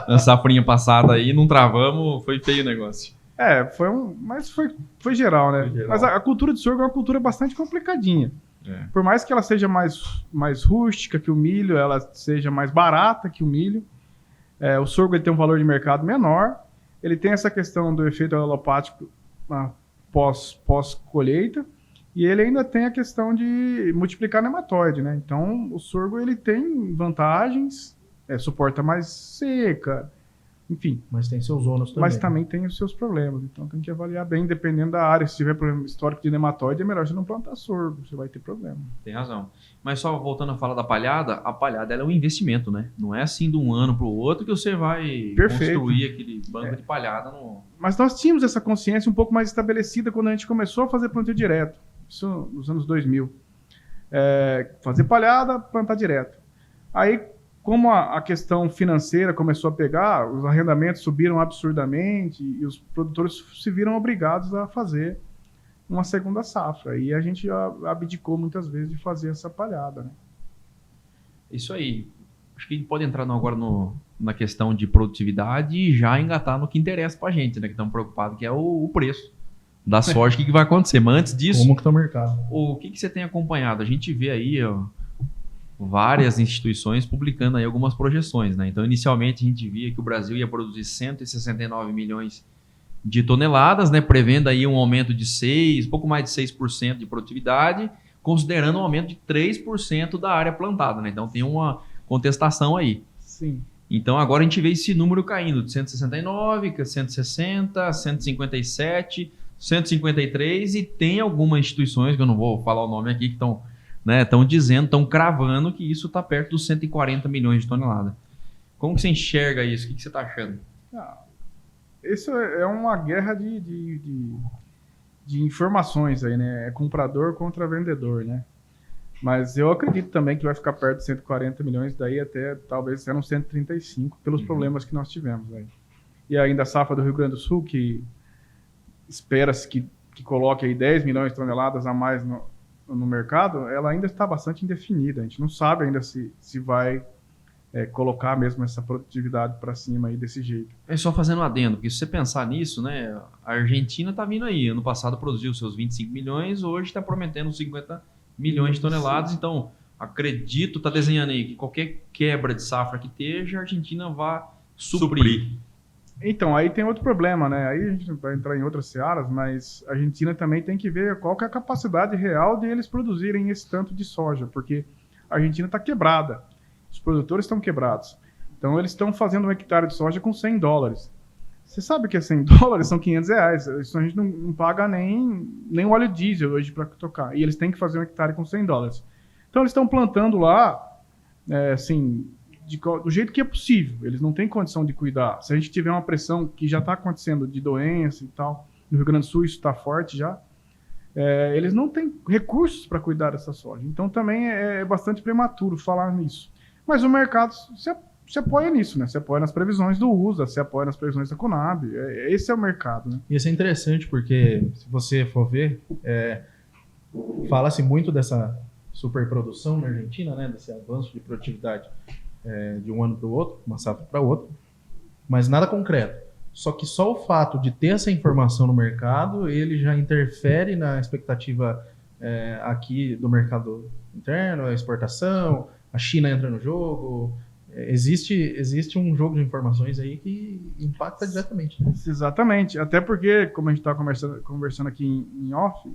na safrinha passada aí, não travamos, foi feio o negócio. Mas foi geral, né? Foi geral. Mas a cultura de sorgo é uma cultura bastante complicadinha. É. Por mais que ela seja mais rústica que o milho, ela seja mais barata que o milho, o sorgo ele tem um valor de mercado menor, ele tem essa questão do efeito alopático pós-colheita, e ele ainda tem a questão de multiplicar nematóide, né? Então, o sorgo ele tem vantagens, suporta mais seca, enfim. Mas tem seus ônus também. Mas também tem os seus problemas. Então, tem que avaliar bem, dependendo da área. Se tiver problema histórico de nematóide, é melhor você não plantar sorgo, você vai ter problema. Tem razão. Mas só voltando a falar da palhada, a palhada ela é um investimento, né? Não é assim de um ano para o outro que você vai construir aquele banco de palhada. Mas nós tínhamos essa consciência um pouco mais estabelecida quando a gente começou a fazer plantio direto. Isso nos anos 2000. Fazer palhada, plantar direto. Aí, como a questão financeira começou a pegar, os arrendamentos subiram absurdamente e os produtores se viram obrigados a fazer uma segunda safra. E a gente abdicou muitas vezes de fazer essa palhada, né? Isso aí. Acho que a gente pode entrar agora na questão de produtividade e já engatar no que interessa pra gente, né? Que estamos preocupados, que é o preço da soja, o que vai acontecer. Mas antes disso, como que está o mercado? O que você tem acompanhado? A gente vê aí várias instituições publicando aí algumas projeções, né? Então, inicialmente, a gente via que o Brasil ia produzir 169 milhões de toneladas, né? Prevendo aí um aumento de pouco mais de 6% de produtividade, considerando um aumento de 3% da área plantada, né? Então, tem uma contestação aí. Sim. Então, agora a gente vê esse número caindo de 169, 160, 157, 153 e tem algumas instituições, que eu não vou falar o nome aqui, que estão dizendo, estão cravando que isso está perto dos 140 milhões de toneladas. Como que você enxerga isso? O que você está achando? Isso é uma guerra de informações aí, né? É comprador contra vendedor, né? Mas eu acredito também que vai ficar perto de 140 milhões, daí até talvez eram 135, pelos problemas que nós tivemos aí. E ainda a safra do Rio Grande do Sul, que espera-se que coloque aí 10 milhões de toneladas a mais no mercado, ela ainda está bastante indefinida. A gente não sabe ainda se vai colocar mesmo essa produtividade para cima aí desse jeito. É só fazendo um adendo, porque se você pensar nisso, né, a Argentina está vindo aí. Ano passado produziu seus 25 milhões, hoje está prometendo 50 milhões de toneladas. Sim. Então, acredito, está desenhando aí que qualquer quebra de safra que esteja, a Argentina vai suprir. Então, aí tem outro problema, né? Aí a gente vai entrar em outras searas, mas a Argentina também tem que ver qual que é a capacidade real de eles produzirem esse tanto de soja, porque a Argentina está quebrada, os produtores estão quebrados. Então, eles estão fazendo um hectare de soja com $100. Você sabe que $100 são R$500. Isso a gente não paga nem o óleo diesel hoje para tocar. E eles têm que fazer um hectare com $100. Então, eles estão plantando lá, assim, do jeito que é possível. Eles não têm condição de cuidar. Se a gente tiver uma pressão que já está acontecendo de doença e tal, no Rio Grande do Sul isso está forte já, eles não têm recursos para cuidar dessa soja. Então também é bastante prematuro falar nisso. Mas o mercado se apoia nisso, né? Se apoia nas previsões do USA, se apoia nas previsões da Conab. Esse é o mercado, né? E isso é interessante porque, se você for ver, fala-se muito dessa superprodução na Argentina, né? Desse avanço de produtividade de um ano para o outro, uma safra para outra, mas nada concreto. Só que só o fato de ter essa informação no mercado, ele já interfere na expectativa aqui do mercado interno, a exportação, a China entra no jogo. Existe um jogo de informações aí que impacta diretamente, né? Exatamente. Até porque, como a gente está conversando aqui em off,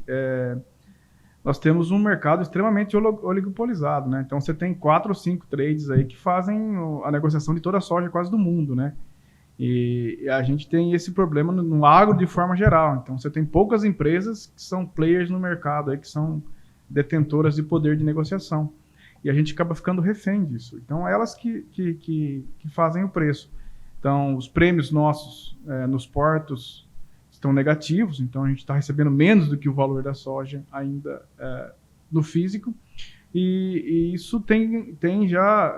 nós temos um mercado extremamente oligopolizado, né? Então você tem 4 ou 5 trades aí que fazem a negociação de toda a soja quase do mundo, né? E a gente tem esse problema no agro de forma geral. Então você tem poucas empresas que são players no mercado aí, que são detentoras de poder de negociação. E a gente acaba ficando refém disso. Então, elas que fazem o preço. Então, os prêmios nossos nos portos estão negativos. Então, a gente está recebendo menos do que o valor da soja ainda no físico. E isso tem já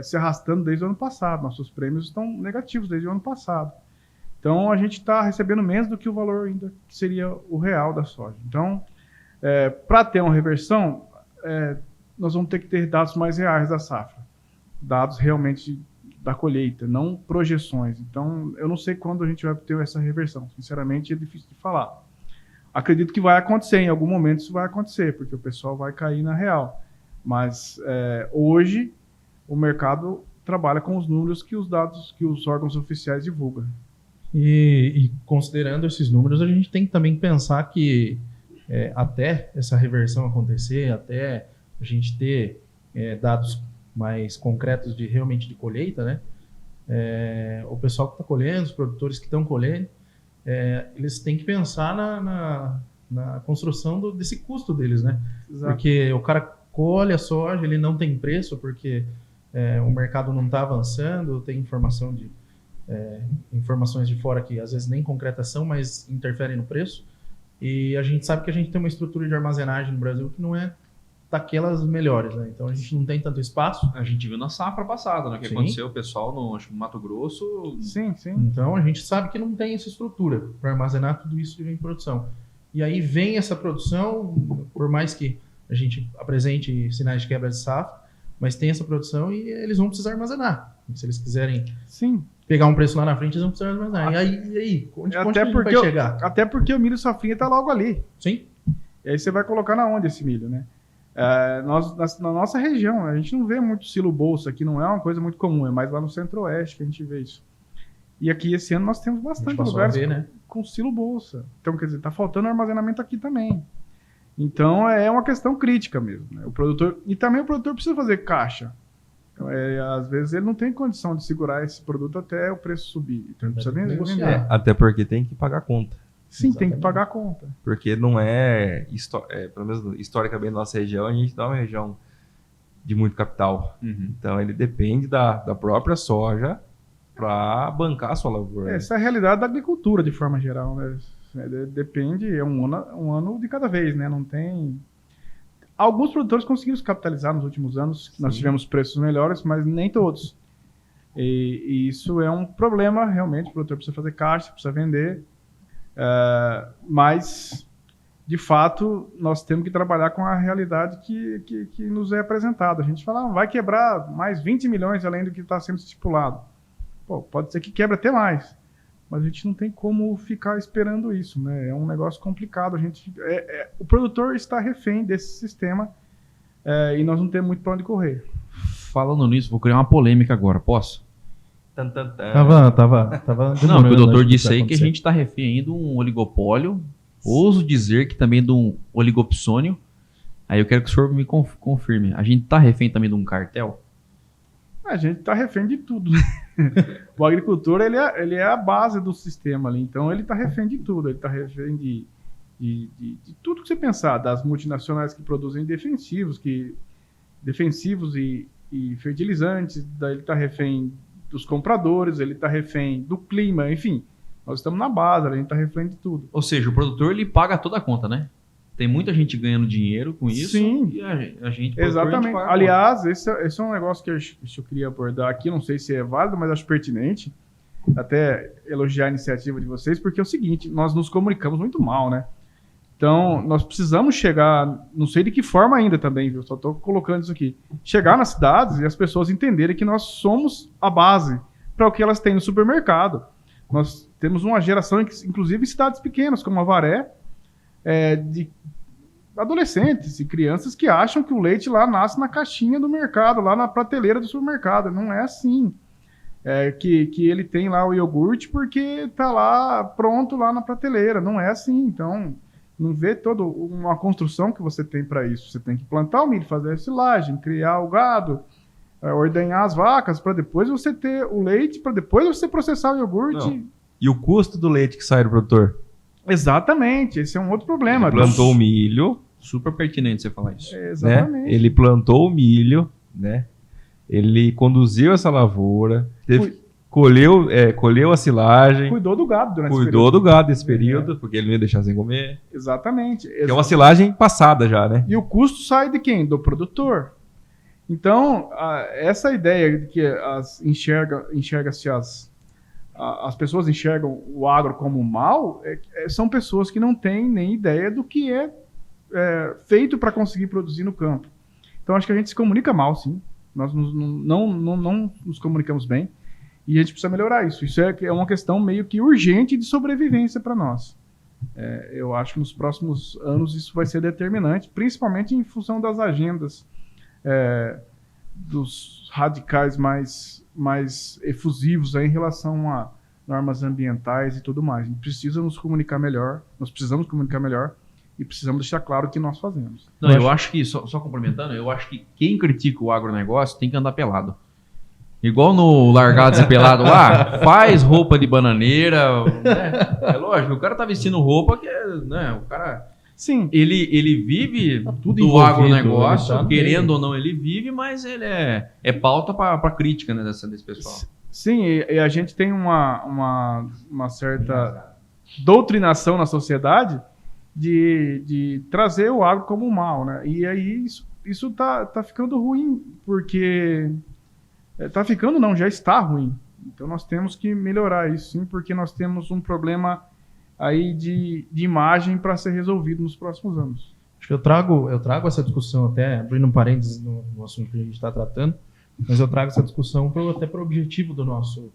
se arrastando desde o ano passado. Nossos prêmios estão negativos desde o ano passado. Então, a gente está recebendo menos do que o valor ainda que seria o real da soja. Então, para ter uma reversão, nós vamos ter que ter dados mais reais da safra. Dados realmente da colheita, não projeções. Então, eu não sei quando a gente vai ter essa reversão. Sinceramente, é difícil de falar. Acredito que vai acontecer, em algum momento isso vai acontecer, porque o pessoal vai cair na real. Mas hoje o mercado trabalha com os números que os dados, que os órgãos oficiais divulgam. E considerando esses números, a gente tem que também pensar que até essa reversão acontecer, até a gente ter dados mais concretos realmente de colheita, né? O pessoal que está colhendo, os produtores que estão colhendo, eles têm que pensar na construção desse custo deles, né? Exato. Porque o cara colhe a soja, ele não tem preço porque o mercado não está avançando, tem informações de fora que às vezes nem concretas são, mas interferem no preço. E a gente sabe que a gente tem uma estrutura de armazenagem no Brasil que não é daquelas melhores, né? Então a gente não tem tanto espaço. A gente viu na safra passada, né? Que Sim. aconteceu, o pessoal no Mato Grosso. Sim. Então a gente sabe que não tem essa estrutura para armazenar tudo isso que vem em produção. E aí vem essa produção, por mais que a gente apresente sinais de quebra de safra, mas tem essa produção e eles vão precisar armazenar. Se eles quiserem pegar um preço lá na frente, eles vão precisar armazenar. E aí? Onde a gente vai chegar? Até porque o milho safrinha está logo ali. Sim. E aí você vai colocar na onde esse milho, né? Na nossa região, a gente não vê muito silo bolsa aqui, não é uma coisa muito comum, é mais lá no centro-oeste que a gente vê isso. E aqui esse ano nós temos bastante lugares com silo bolsa. Então, quer dizer, está faltando armazenamento aqui também. Então, é uma questão crítica mesmo, né? E também o produtor precisa fazer caixa. Então, às vezes ele não tem condição de segurar esse produto até o preço subir. Então, ele precisa vender. Até porque tem que pagar a conta. Sim, exatamente. Tem que pagar a conta. Porque não pelo menos historicamente na nossa região, a gente não é uma região de muito capital. Uhum. Então ele depende da própria soja para bancar a sua lavoura. Essa é a realidade da agricultura de forma geral, né? Depende, é um ano de cada vez, né? Não tem... Alguns produtores conseguiram se capitalizar nos últimos anos. Sim. Nós tivemos preços melhores, mas nem todos. E isso é um problema, realmente. O produtor precisa fazer caixa, precisa vender. Mas, de fato, nós temos que trabalhar com a realidade que nos é apresentada. A gente fala, vai quebrar mais 20 milhões além do que está sendo estipulado. Pô, pode ser que quebre até mais, mas a gente não tem como ficar esperando isso, né? É um negócio complicado. O produtor está refém desse sistema e nós não temos muito para onde correr. Falando nisso, vou criar uma polêmica agora, posso? Tava não, porque o doutor disse aí que a gente está refém ainda de um oligopólio, ouso dizer que também de um oligopsônio. Aí eu quero que o senhor me confirme. A gente está refém também de um cartel? A gente está refém de tudo. O agricultor ele é a base do sistema ali, então ele está refém de tudo. Ele está refém de tudo que você pensar, das multinacionais que produzem defensivos e fertilizantes, daí ele está refém dos compradores, ele está refém do clima, enfim. Nós estamos na base, a gente está refém de tudo. Ou seja, o produtor ele paga toda a conta, né? Tem muita gente ganhando dinheiro com isso. Sim. E a gente exatamente. Paga aliás, esse é um negócio que eu queria abordar aqui, não sei se é válido, mas acho pertinente. Até elogiar a iniciativa de vocês, porque é o seguinte, nós nos comunicamos muito mal, né? Então, nós precisamos chegar, não sei de que forma ainda também, viu? Só estou colocando isso aqui. Chegar nas cidades e as pessoas entenderem que nós somos a base para o que elas têm no supermercado. Nós temos uma geração, inclusive em cidades pequenas, como Avaré, de adolescentes e crianças que acham que o leite lá nasce na caixinha do mercado, lá na prateleira do supermercado. Não é assim. Que ele tem lá o iogurte porque está lá pronto lá na prateleira. Não é assim. Então... Não vê toda uma construção que você tem para isso. Você tem que plantar o milho, fazer a silagem, criar o gado, ordenhar as vacas, para depois você ter o leite, para depois você processar o iogurte. Não. E o custo do leite que sai do produtor? Exatamente, esse é um outro problema. Ele plantou o milho. Super pertinente você falar isso. Exatamente. Né? Ele plantou o milho, né? Ele conduziu essa lavoura. colheu a silagem, Cuidou do gado durante esse cuidou período. do gado nesse período, porque ele não ia deixar sem comer. Exatamente. Que é uma silagem passada já, né? E o custo sai de quem? Do produtor. Então, essa ideia de que enxerga-se as pessoas enxergam o agro como mal, são pessoas que não têm nem ideia do que é feito para conseguir produzir no campo. Então, acho que a gente se comunica mal, sim. Nós não nos comunicamos bem e a gente precisa melhorar isso. Isso é uma questão meio que urgente de sobrevivência para nós. Eu acho que nos próximos anos isso vai ser determinante, principalmente em função das agendas dos radicais mais efusivos em relação a normas ambientais e tudo mais. A gente precisa nos comunicar melhor, nós precisamos comunicar melhor e precisamos deixar claro o que nós fazemos. Não, eu acho que, só complementando, eu acho que quem critica o agronegócio tem que andar pelado. Igual no Largados e Pelado lá, faz roupa de bananeira, né? É lógico, o cara tá vestindo roupa que, né, o cara... Sim. Ele vive tudo do envolvido, agronegócio, ele tá querendo ou não, ele vive, mas ele é pauta para crítica, né, desse pessoal. Sim, e a gente tem uma certa doutrinação na sociedade de trazer o agro como um mal, né? E aí isso tá ficando ruim, porque... tá ficando não, já está ruim. Então nós temos que melhorar isso, sim, porque nós temos um problema aí de imagem para ser resolvido nos próximos anos. Acho que eu trago essa discussão, até abrindo um parênteses no assunto que a gente está tratando, mas eu trago essa discussão até para o objetivo do nosso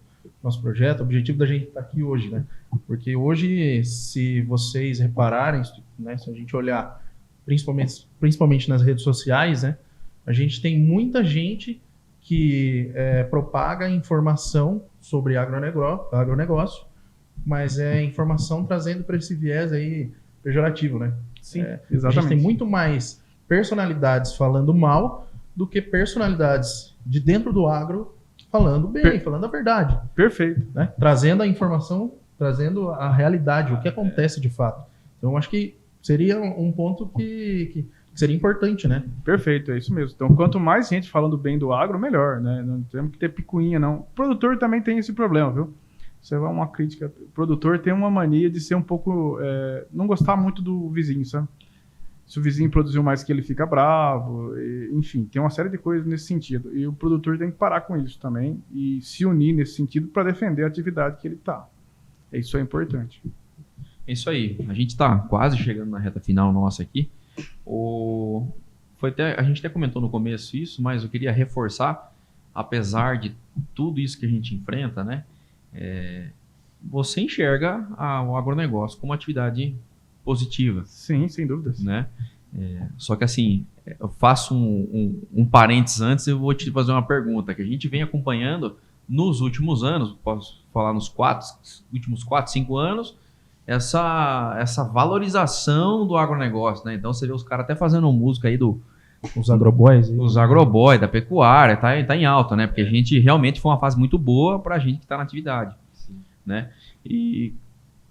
projeto, o objetivo da gente estar aqui hoje, né? Porque hoje, se vocês repararem, né, se a gente olhar principalmente nas redes sociais, né, a gente tem muita gente que propaga informação sobre agronegócio, mas é informação trazendo para esse viés aí pejorativo, né? Sim, exatamente. A gente tem muito mais personalidades falando mal do que personalidades de dentro do agro falando bem, falando a verdade. Perfeito. Né? Trazendo a informação, trazendo a realidade, o que acontece de fato. Então, acho que seria um ponto que seria importante, né? Perfeito, é isso mesmo. Então, quanto mais gente falando bem do agro, melhor, né? Não temos que ter picuinha, não. O produtor também tem esse problema, viu? Isso é uma crítica. O produtor tem uma mania de ser um pouco... não gostar muito do vizinho, sabe? Se o vizinho produziu mais que ele, fica bravo. Enfim, tem uma série de coisas nesse sentido. E o produtor tem que parar com isso também e se unir nesse sentido para defender a atividade que ele está. Isso é importante. É isso aí. A gente está quase chegando na reta final nossa aqui. A gente até comentou no começo isso, mas eu queria reforçar, apesar de tudo isso que a gente enfrenta, né? Você enxerga o agronegócio como uma atividade positiva. Sim, sem dúvidas. Né? Só que assim, eu faço um parênteses antes, eu vou te fazer uma pergunta que a gente vem acompanhando nos últimos anos, posso falar nos últimos 4, 5 anos, essa valorização do agronegócio, né? Então você vê os caras até fazendo música aí os agroboys. Os agroboys, da pecuária, tá em alta, né? Porque a gente realmente foi uma fase muito boa pra gente que tá na atividade. Sim. Né? E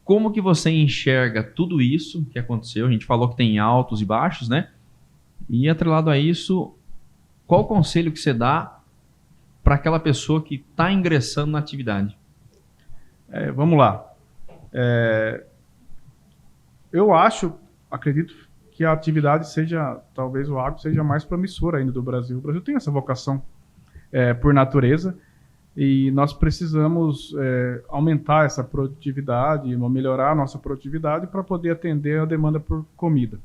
como que você enxerga tudo isso que aconteceu? A gente falou que tem altos e baixos, né? E atrelado a isso, qual o conselho que você dá para aquela pessoa que está ingressando na atividade? Vamos lá. Eu acredito que a atividade talvez o agro seja mais promissor ainda do Brasil. O Brasil tem essa vocação por natureza e nós precisamos aumentar essa produtividade, melhorar a nossa produtividade para poder atender a demanda por comida.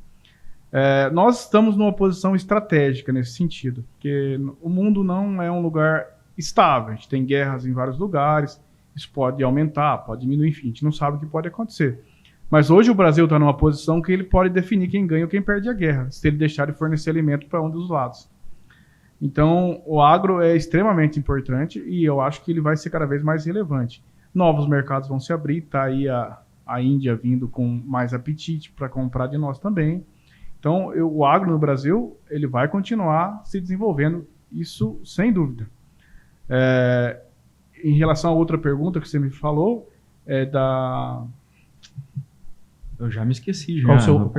Nós estamos numa posição estratégica nesse sentido, porque o mundo não é um lugar estável. A gente tem guerras em vários lugares, isso pode aumentar, pode diminuir, enfim, a gente não sabe o que pode acontecer. Mas hoje o Brasil está numa posição que ele pode definir quem ganha ou quem perde a guerra, se ele deixar de fornecer alimento para um dos lados. Então, o agro é extremamente importante e eu acho que ele vai ser cada vez mais relevante. Novos mercados vão se abrir, está aí a Índia vindo com mais apetite para comprar de nós também. Então, o agro no Brasil ele vai continuar se desenvolvendo, isso sem dúvida. Em relação a outra pergunta que você me falou, Eu já me esqueci. Qual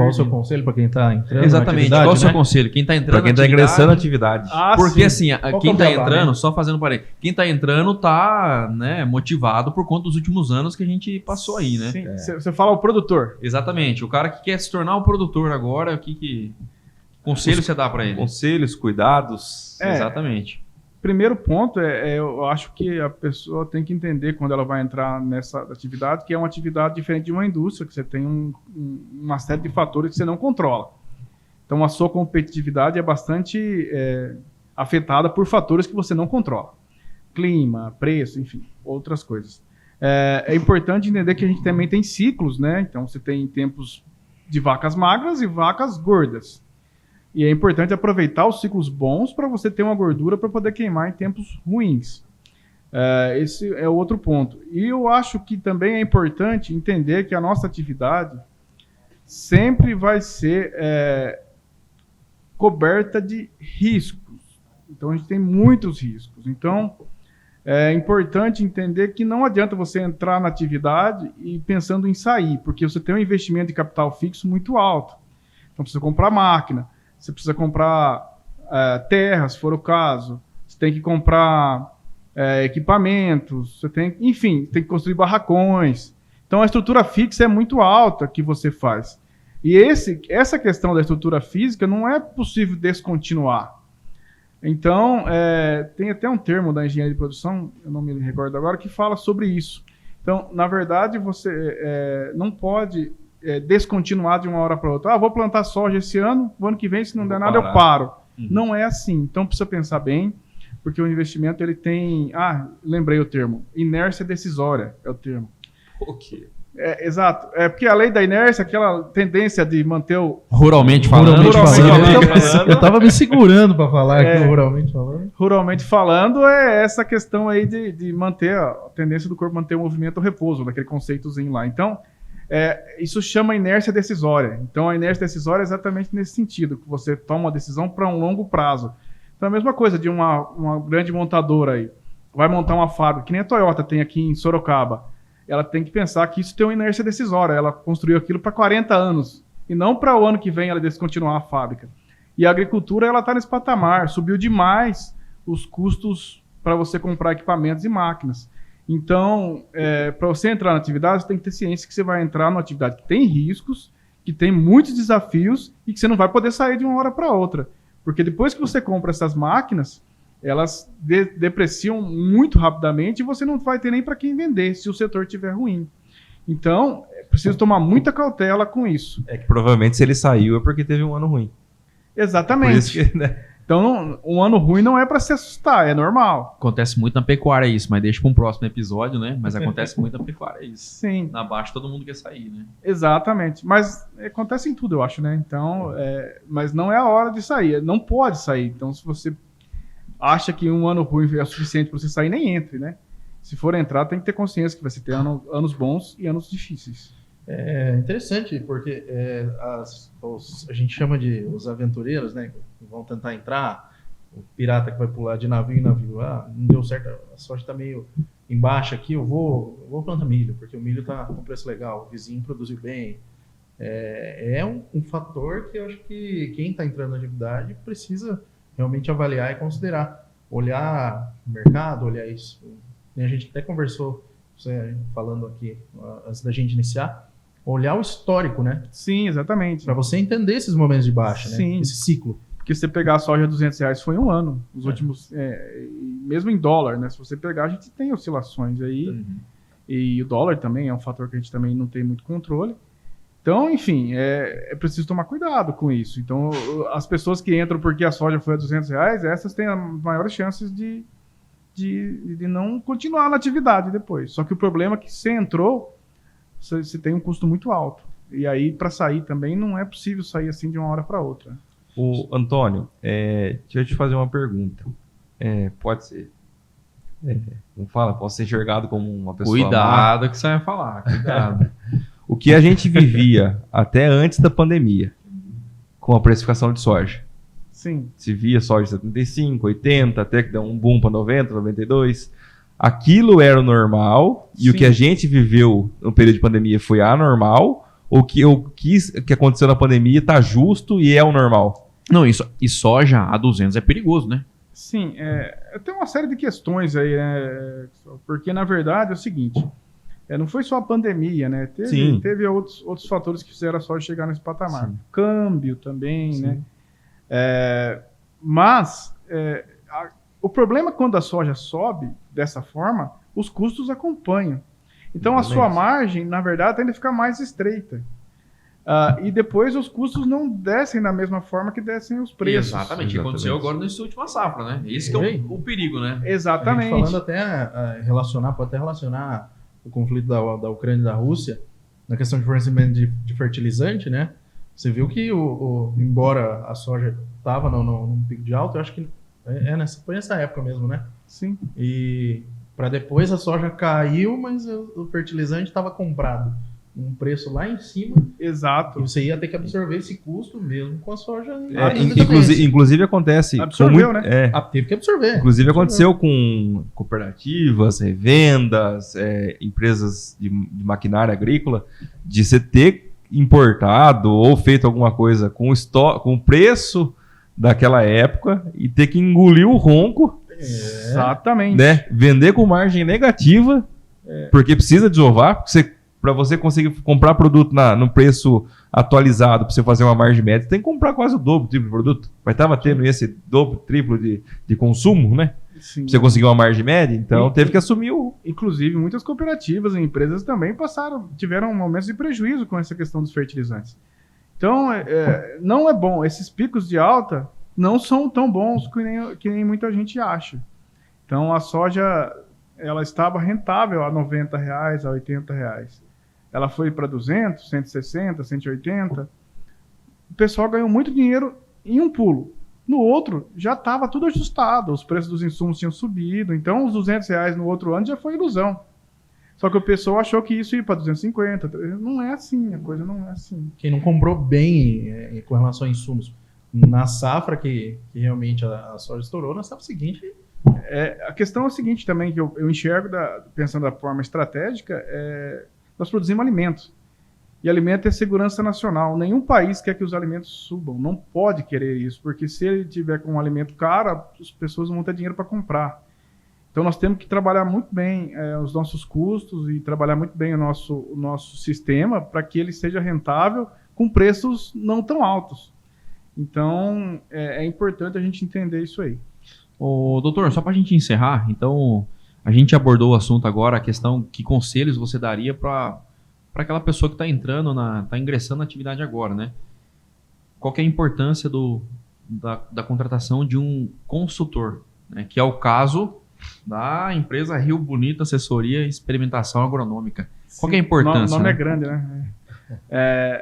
o seu conselho para quem está entrando? Exatamente, qual o seu conselho? Quem está entrando Para quem está ingressando na atividade. Porque assim, quem está problema, entrando, né? só fazendo parênteses, quem está entrando está, né, motivado por conta dos últimos anos que a gente passou aí, né? Sim, você fala o produtor. Exatamente, o cara que quer se tornar um produtor agora, que conselho você dá para ele? Conselhos, cuidados. Exatamente. Primeiro ponto eu acho que a pessoa tem que entender quando ela vai entrar nessa atividade, que é uma atividade diferente de uma indústria, que você tem uma série de fatores que você não controla. Então a sua competitividade é bastante afetada por fatores que você não controla. Clima, preço, enfim, outras coisas. É importante entender que a gente também tem ciclos, né? Então você tem tempos de vacas magras e vacas gordas. E é importante aproveitar os ciclos bons para você ter uma gordura para poder queimar em tempos ruins. Esse é o outro ponto. E eu acho que também é importante entender que a nossa atividade sempre vai ser coberta de riscos. Então, a gente tem muitos riscos. Então, é importante entender que não adianta você entrar na atividade e pensando em sair, porque você tem um investimento de capital fixo muito alto. Então, precisa comprar máquina. Você precisa comprar terra, se for o caso. Você tem que comprar equipamentos. Você tem, enfim, tem que construir barracões. Então, a estrutura fixa é muito alta que você faz. E essa questão da estrutura física não é possível descontinuar. Então, tem até um termo da engenharia de produção, eu não me recordo agora, que fala sobre isso. Então, na verdade, você não pode descontinuar de uma hora para outra. Vou plantar soja esse ano, o ano que vem, se não der nada, eu paro. Não é assim. Então, precisa pensar bem, porque o investimento ele tem... lembrei o termo. Inércia decisória é o termo. O quê? Exato. Porque a lei da inércia, aquela tendência de manter o... Ruralmente falando. Eu estava me segurando para falar aqui, ruralmente falando. Ruralmente falando, é essa questão aí de manter a tendência do corpo manter o movimento, o repouso, daquele conceitozinho lá. Então, isso chama inércia decisória. Então, a inércia decisória é exatamente nesse sentido, que você toma uma decisão para um longo prazo. Então, a mesma coisa de uma grande montadora aí. Vai montar uma fábrica, que nem a Toyota tem aqui em Sorocaba. Ela tem que pensar que isso tem uma inércia decisória. Ela construiu aquilo para 40 anos. E não para o ano que vem ela descontinuar a fábrica. E a agricultura está nesse patamar. Subiu demais os custos para você comprar equipamentos e máquinas. Então, para você entrar na atividade, você tem que ter ciência que você vai entrar numa atividade que tem riscos, que tem muitos desafios e que você não vai poder sair de uma hora para outra. Porque depois que você compra essas máquinas, elas depreciam muito rapidamente e você não vai ter nem para quem vender se o setor estiver ruim. Então, é preciso tomar muita cautela com isso. É que provavelmente se ele saiu é porque teve um ano ruim. Exatamente. Por isso que, né? Então, um ano ruim não é para se assustar, é normal. Acontece muito na pecuária isso, mas deixa para um próximo episódio, né? Mas acontece muito na pecuária isso. Sim. Na baixa todo mundo quer sair, né? Exatamente. Mas acontece em tudo, eu acho, né? Então, mas não é a hora de sair. Não pode sair. Então, se você acha que um ano ruim é o suficiente para você sair, nem entre, né? Se for entrar, tem que ter consciência que vai ter anos bons e anos difíceis. É interessante, porque a gente chama de os aventureiros, né? Que vão tentar entrar, o pirata que vai pular de navio em navio. Não deu certo, a soja está meio embaixo aqui, eu vou plantar milho, porque o milho está com preço legal, o vizinho produziu bem. É um fator que eu acho que quem está entrando na atividade precisa realmente avaliar e considerar. Olhar o mercado, olhar isso. A gente até conversou, você falando aqui, antes da gente iniciar, olhar o histórico, né? Sim, exatamente. Para você entender esses momentos de baixa, né? Sim. Esse ciclo. Porque se você pegar a soja a R$200 foi um ano. Os últimos, mesmo em dólar, né? Se você pegar, a gente tem oscilações aí. Uhum. E o dólar também é um fator que a gente também não tem muito controle. Então, enfim, é preciso tomar cuidado com isso. Então, as pessoas que entram porque a soja foi a R$200, essas têm as maiores chances de não continuar na atividade depois. Só que o problema é que você entrou, você tem um custo muito alto. E aí, para sair também, não é possível sair assim de uma hora para outra. O Antônio, deixa eu te fazer uma pergunta. Pode ser. Não fala, posso ser enxergado como uma pessoa... Cuidado que você vai falar, cuidado. O que a gente vivia até antes da pandemia, com a precificação de soja. Sim. Se via soja 75, 80, até que deu um boom para 90, 92. Aquilo era o normal. E o que a gente viveu no período de pandemia foi anormal? o que aconteceu na pandemia está justo e é o normal? Não, isso, e soja a 200 é perigoso, né? Sim, tem uma série de questões aí, né? Porque, na verdade, é o seguinte, não foi só a pandemia, né? Teve outros fatores que fizeram a soja chegar nesse patamar. Sim. Câmbio também, Sim. né? Mas o problema é quando a soja sobe dessa forma, os custos acompanham. Então, a sua margem, na verdade, tende a ficar mais estreita. E depois os custos não descem da mesma forma que descem os preços. Exatamente, que aconteceu agora nessa última safra, né? Esse que é o perigo, né? Exatamente. A gente falando até, pode até relacionar o conflito da Ucrânia e da Rússia na questão de fornecimento de fertilizante, né? Você viu que, embora a soja estava num pico de alta, eu acho que foi nessa época mesmo, né? Sim. E para depois a soja caiu, mas o fertilizante estava comprado um preço lá em cima. Exato. E você ia ter que absorver esse custo mesmo com a soja. Inclusive acontece... Absorveu, né? Teve que absorver. Inclusive aconteceu com cooperativas, revendas, empresas de maquinária agrícola, de você ter importado ou feito alguma coisa com o preço daquela época e ter que engolir o ronco. Exatamente. Né? Vender com margem negativa, porque precisa desovar, para você conseguir comprar produto no preço atualizado, para você fazer uma margem média, você tem que comprar quase o dobro, triplo de produto. Mas estava tendo esse dobro, triplo de consumo, né? Sim. Pra você conseguir uma margem média, então teve que assumir Inclusive, muitas cooperativas e empresas também tiveram momentos de prejuízo com essa questão dos fertilizantes. Então, não é bom. Esses picos de alta não são tão bons que nem muita gente acha. Então, a soja, ela estava rentável a R$90, a R$80. Ela foi para 200, 160, 180. O pessoal ganhou muito dinheiro em um pulo. No outro, já estava tudo ajustado. Os preços dos insumos tinham subido. Então, os R$200 no outro ano já foi ilusão. Só que o pessoal achou que isso ia para 250. Não é assim, a coisa não é assim. Quem não comprou bem com relação a insumos na safra que realmente a soja estourou, na safra seguinte... A questão é o seguinte também, que eu enxergo, pensando da forma estratégica, nós produzimos alimentos. E alimento é segurança nacional. Nenhum país quer que os alimentos subam. Não pode querer isso, porque se ele tiver com um alimento caro, as pessoas não vão ter dinheiro para comprar. Então nós temos que trabalhar muito bem os nossos custos e trabalhar muito bem o nosso sistema para que ele seja rentável com preços não tão altos. Então é importante a gente entender isso aí. Ô, doutor, só para a gente encerrar, então a gente abordou o assunto agora, a questão que conselhos você daria para aquela pessoa que está está ingressando na atividade agora, né? Qual que é a importância da contratação de um consultor, né? Que é o caso da empresa Rio Bonito Assessoria e Experimentação Agronômica. Qual que é a importância? O nome é grande, né?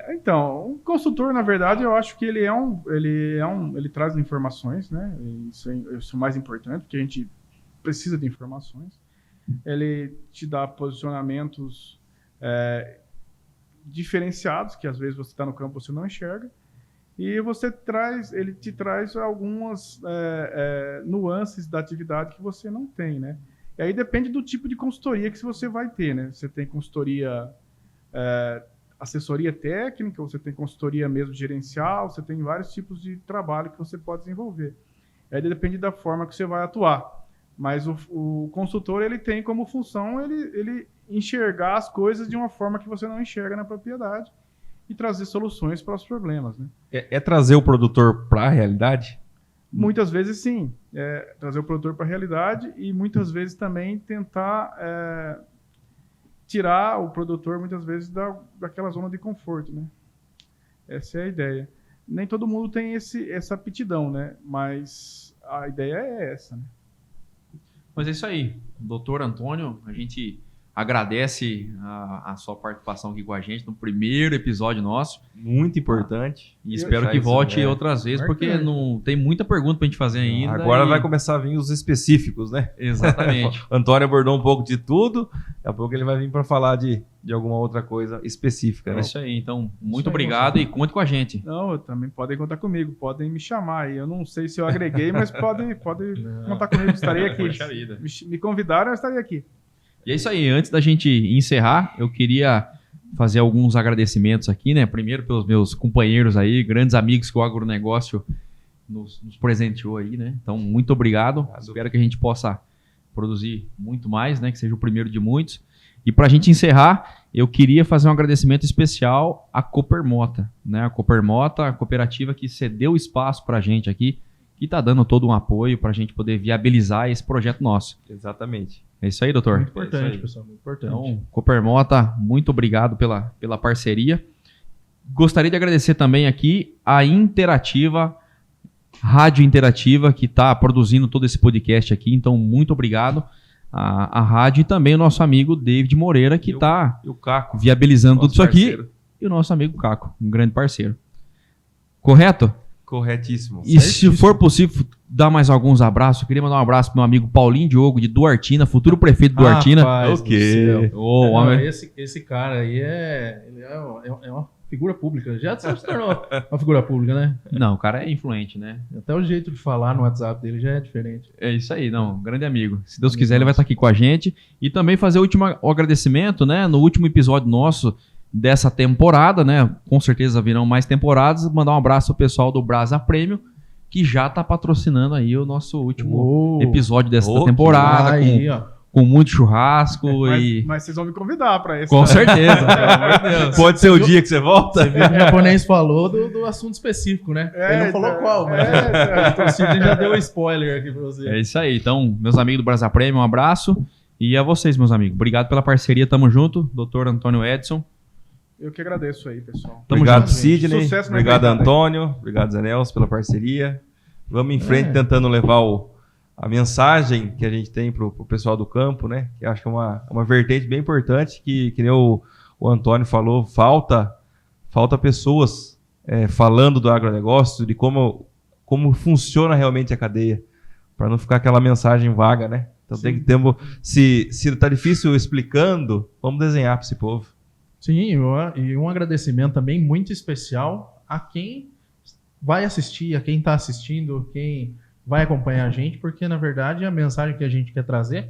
Então, o consultor, na verdade, eu acho que ele traz informações, né? Isso é o mais importante, porque a gente precisa de informações. Ele te dá posicionamentos diferenciados, que às vezes você está no campo e você não enxerga, e ele te traz algumas nuances da atividade que você não tem, né? E aí depende do tipo de consultoria que você vai ter, né? Você tem consultoria, assessoria técnica, você tem consultoria mesmo gerencial, você tem vários tipos de trabalho que você pode desenvolver. Aí depende da forma que você vai atuar. Mas o consultor, ele tem como função ele enxergar as coisas de uma forma que você não enxerga na propriedade e trazer soluções para os problemas, né? É trazer o produtor para a realidade? Muitas vezes sim. Trazer o produtor para a realidade e muitas vezes também tentar tirar o produtor, muitas vezes, daquela zona de conforto, né? Essa é a ideia. Nem todo mundo tem essa aptidão, né? Mas a ideia é essa, né? Mas é isso aí. Doutor Antônio, a gente agradece a sua participação aqui com a gente no primeiro episódio nosso. Muito importante. E espero que volte outras vezes, porque não tem muita pergunta pra gente fazer ainda. Agora vai começar a vir os específicos, né? Exatamente. O Antônio abordou um pouco de tudo, daqui a pouco ele vai vir para falar de alguma outra coisa específica, né? É isso aí. Então, muito obrigado e conte com a gente. Não, também podem contar comigo, podem me chamar aí. Eu não sei se eu agreguei, mas podem contar comigo, estarei aqui. Poxa vida. Me convidaram, eu estarei aqui. E é isso aí, antes da gente encerrar, eu queria fazer alguns agradecimentos aqui, né? Primeiro pelos meus companheiros aí, grandes amigos que o agronegócio nos presenteou aí, né? Então, muito obrigado. Espero que a gente possa produzir muito mais, né? Que seja o primeiro de muitos. E para a gente encerrar, eu queria fazer um agradecimento especial à Coopermota, né? A Coopermota, a cooperativa que cedeu espaço para a gente aqui, que está dando todo um apoio para a gente poder viabilizar esse projeto nosso. Exatamente. É isso aí, doutor? Muito importante, É isso aí. pessoal, muito importante. Então, Coopermota, muito obrigado pela parceria. Gostaria de agradecer também aqui a Interativa, Rádio Interativa, que está produzindo todo esse podcast aqui. Então, muito obrigado à rádio e também o nosso amigo David Moreira, que está E o Caco. viabilizando tudo nosso isso aqui. parceiro. E o nosso amigo Caco, um grande parceiro. Correto? Corretíssimo. E se for possível, dar mais alguns abraços. Eu queria mandar um abraço pro meu amigo Paulinho Diogo, de Duartina, futuro prefeito de Duartina. Rapaz do céu. Ô, Não, homem. esse cara aí ele é uma figura pública. Já se tornou uma figura pública, né? Não, o cara é influente, né? Até o jeito de falar no WhatsApp dele já é diferente. É isso aí, não. Grande amigo. Se Deus quiser, ele vai estar aqui com a gente. E também fazer o agradecimento, né? No último episódio nosso dessa temporada, né? Com certeza virão mais temporadas. Mandar um abraço ao pessoal do Brasa Prêmio, que já está patrocinando aí o nosso último episódio dessa temporada. Aí, ó. Com muito churrasco e... Mas vocês vão me convidar para esse. Com certeza, pelo amor de Deus. Pode ser o dia que você volta? Você viu que o japonês falou do assunto específico, né? Ele não falou qual, mas o Sidney já deu um spoiler aqui pra você. É isso aí. Então, meus amigos do Brasa Prêmio, um abraço. E a vocês, meus amigos. Obrigado pela parceria. Tamo junto. Doutor Antônio Edson. Eu que agradeço aí, pessoal. Tamo Obrigado, junto. Sidney. Sucesso no Obrigado, evento Antônio. Obrigado, Zé Nelson, pela parceria. Vamos em frente tentando levar a mensagem que a gente tem pro pessoal do campo, né? Que eu acho que é uma vertente bem importante, que nem o Antônio falou, falta pessoas falando do agronegócio, de como funciona realmente a cadeia, para não ficar aquela mensagem vaga, né? Então tem que ter... Se tá difícil explicando, vamos desenhar para esse povo. Sim, e um agradecimento também muito especial a quem vai assistir, a quem está assistindo, quem vai acompanhar a gente, porque na verdade a mensagem que a gente quer trazer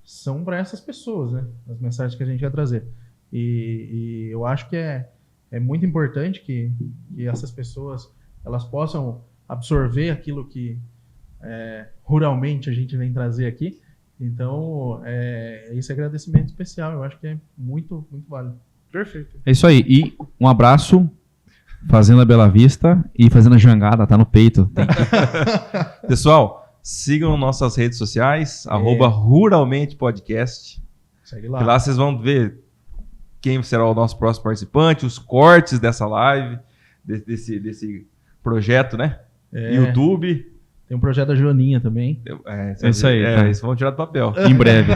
são para essas pessoas, né? As mensagens que a gente quer trazer. E eu acho que é muito importante que essas pessoas elas possam absorver aquilo que ruralmente a gente vem trazer aqui. Então, esse agradecimento especial, eu acho que é muito, muito válido. Perfeito. É isso aí. E um abraço, fazendo a Bela Vista e fazendo a jangada, tá no peito. Tem que... Pessoal, sigam nossas redes sociais, @Ruralmente Podcast. Segue lá. E lá vocês vão ver quem será o nosso próximo participante, os cortes dessa live, desse projeto, né? YouTube. Tem um projeto da Joaninha também. É isso aí, tá. Isso vão tirar do papel. Em breve.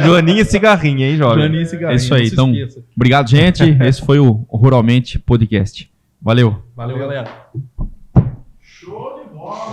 Joaninha e cigarrinho, hein, jovem? Joaninha e cigarrinho, É isso aí. não se Então, esqueça. obrigado, gente. Esse foi o Ruralmente Podcast. Valeu. Valeu, galera. Show de bola.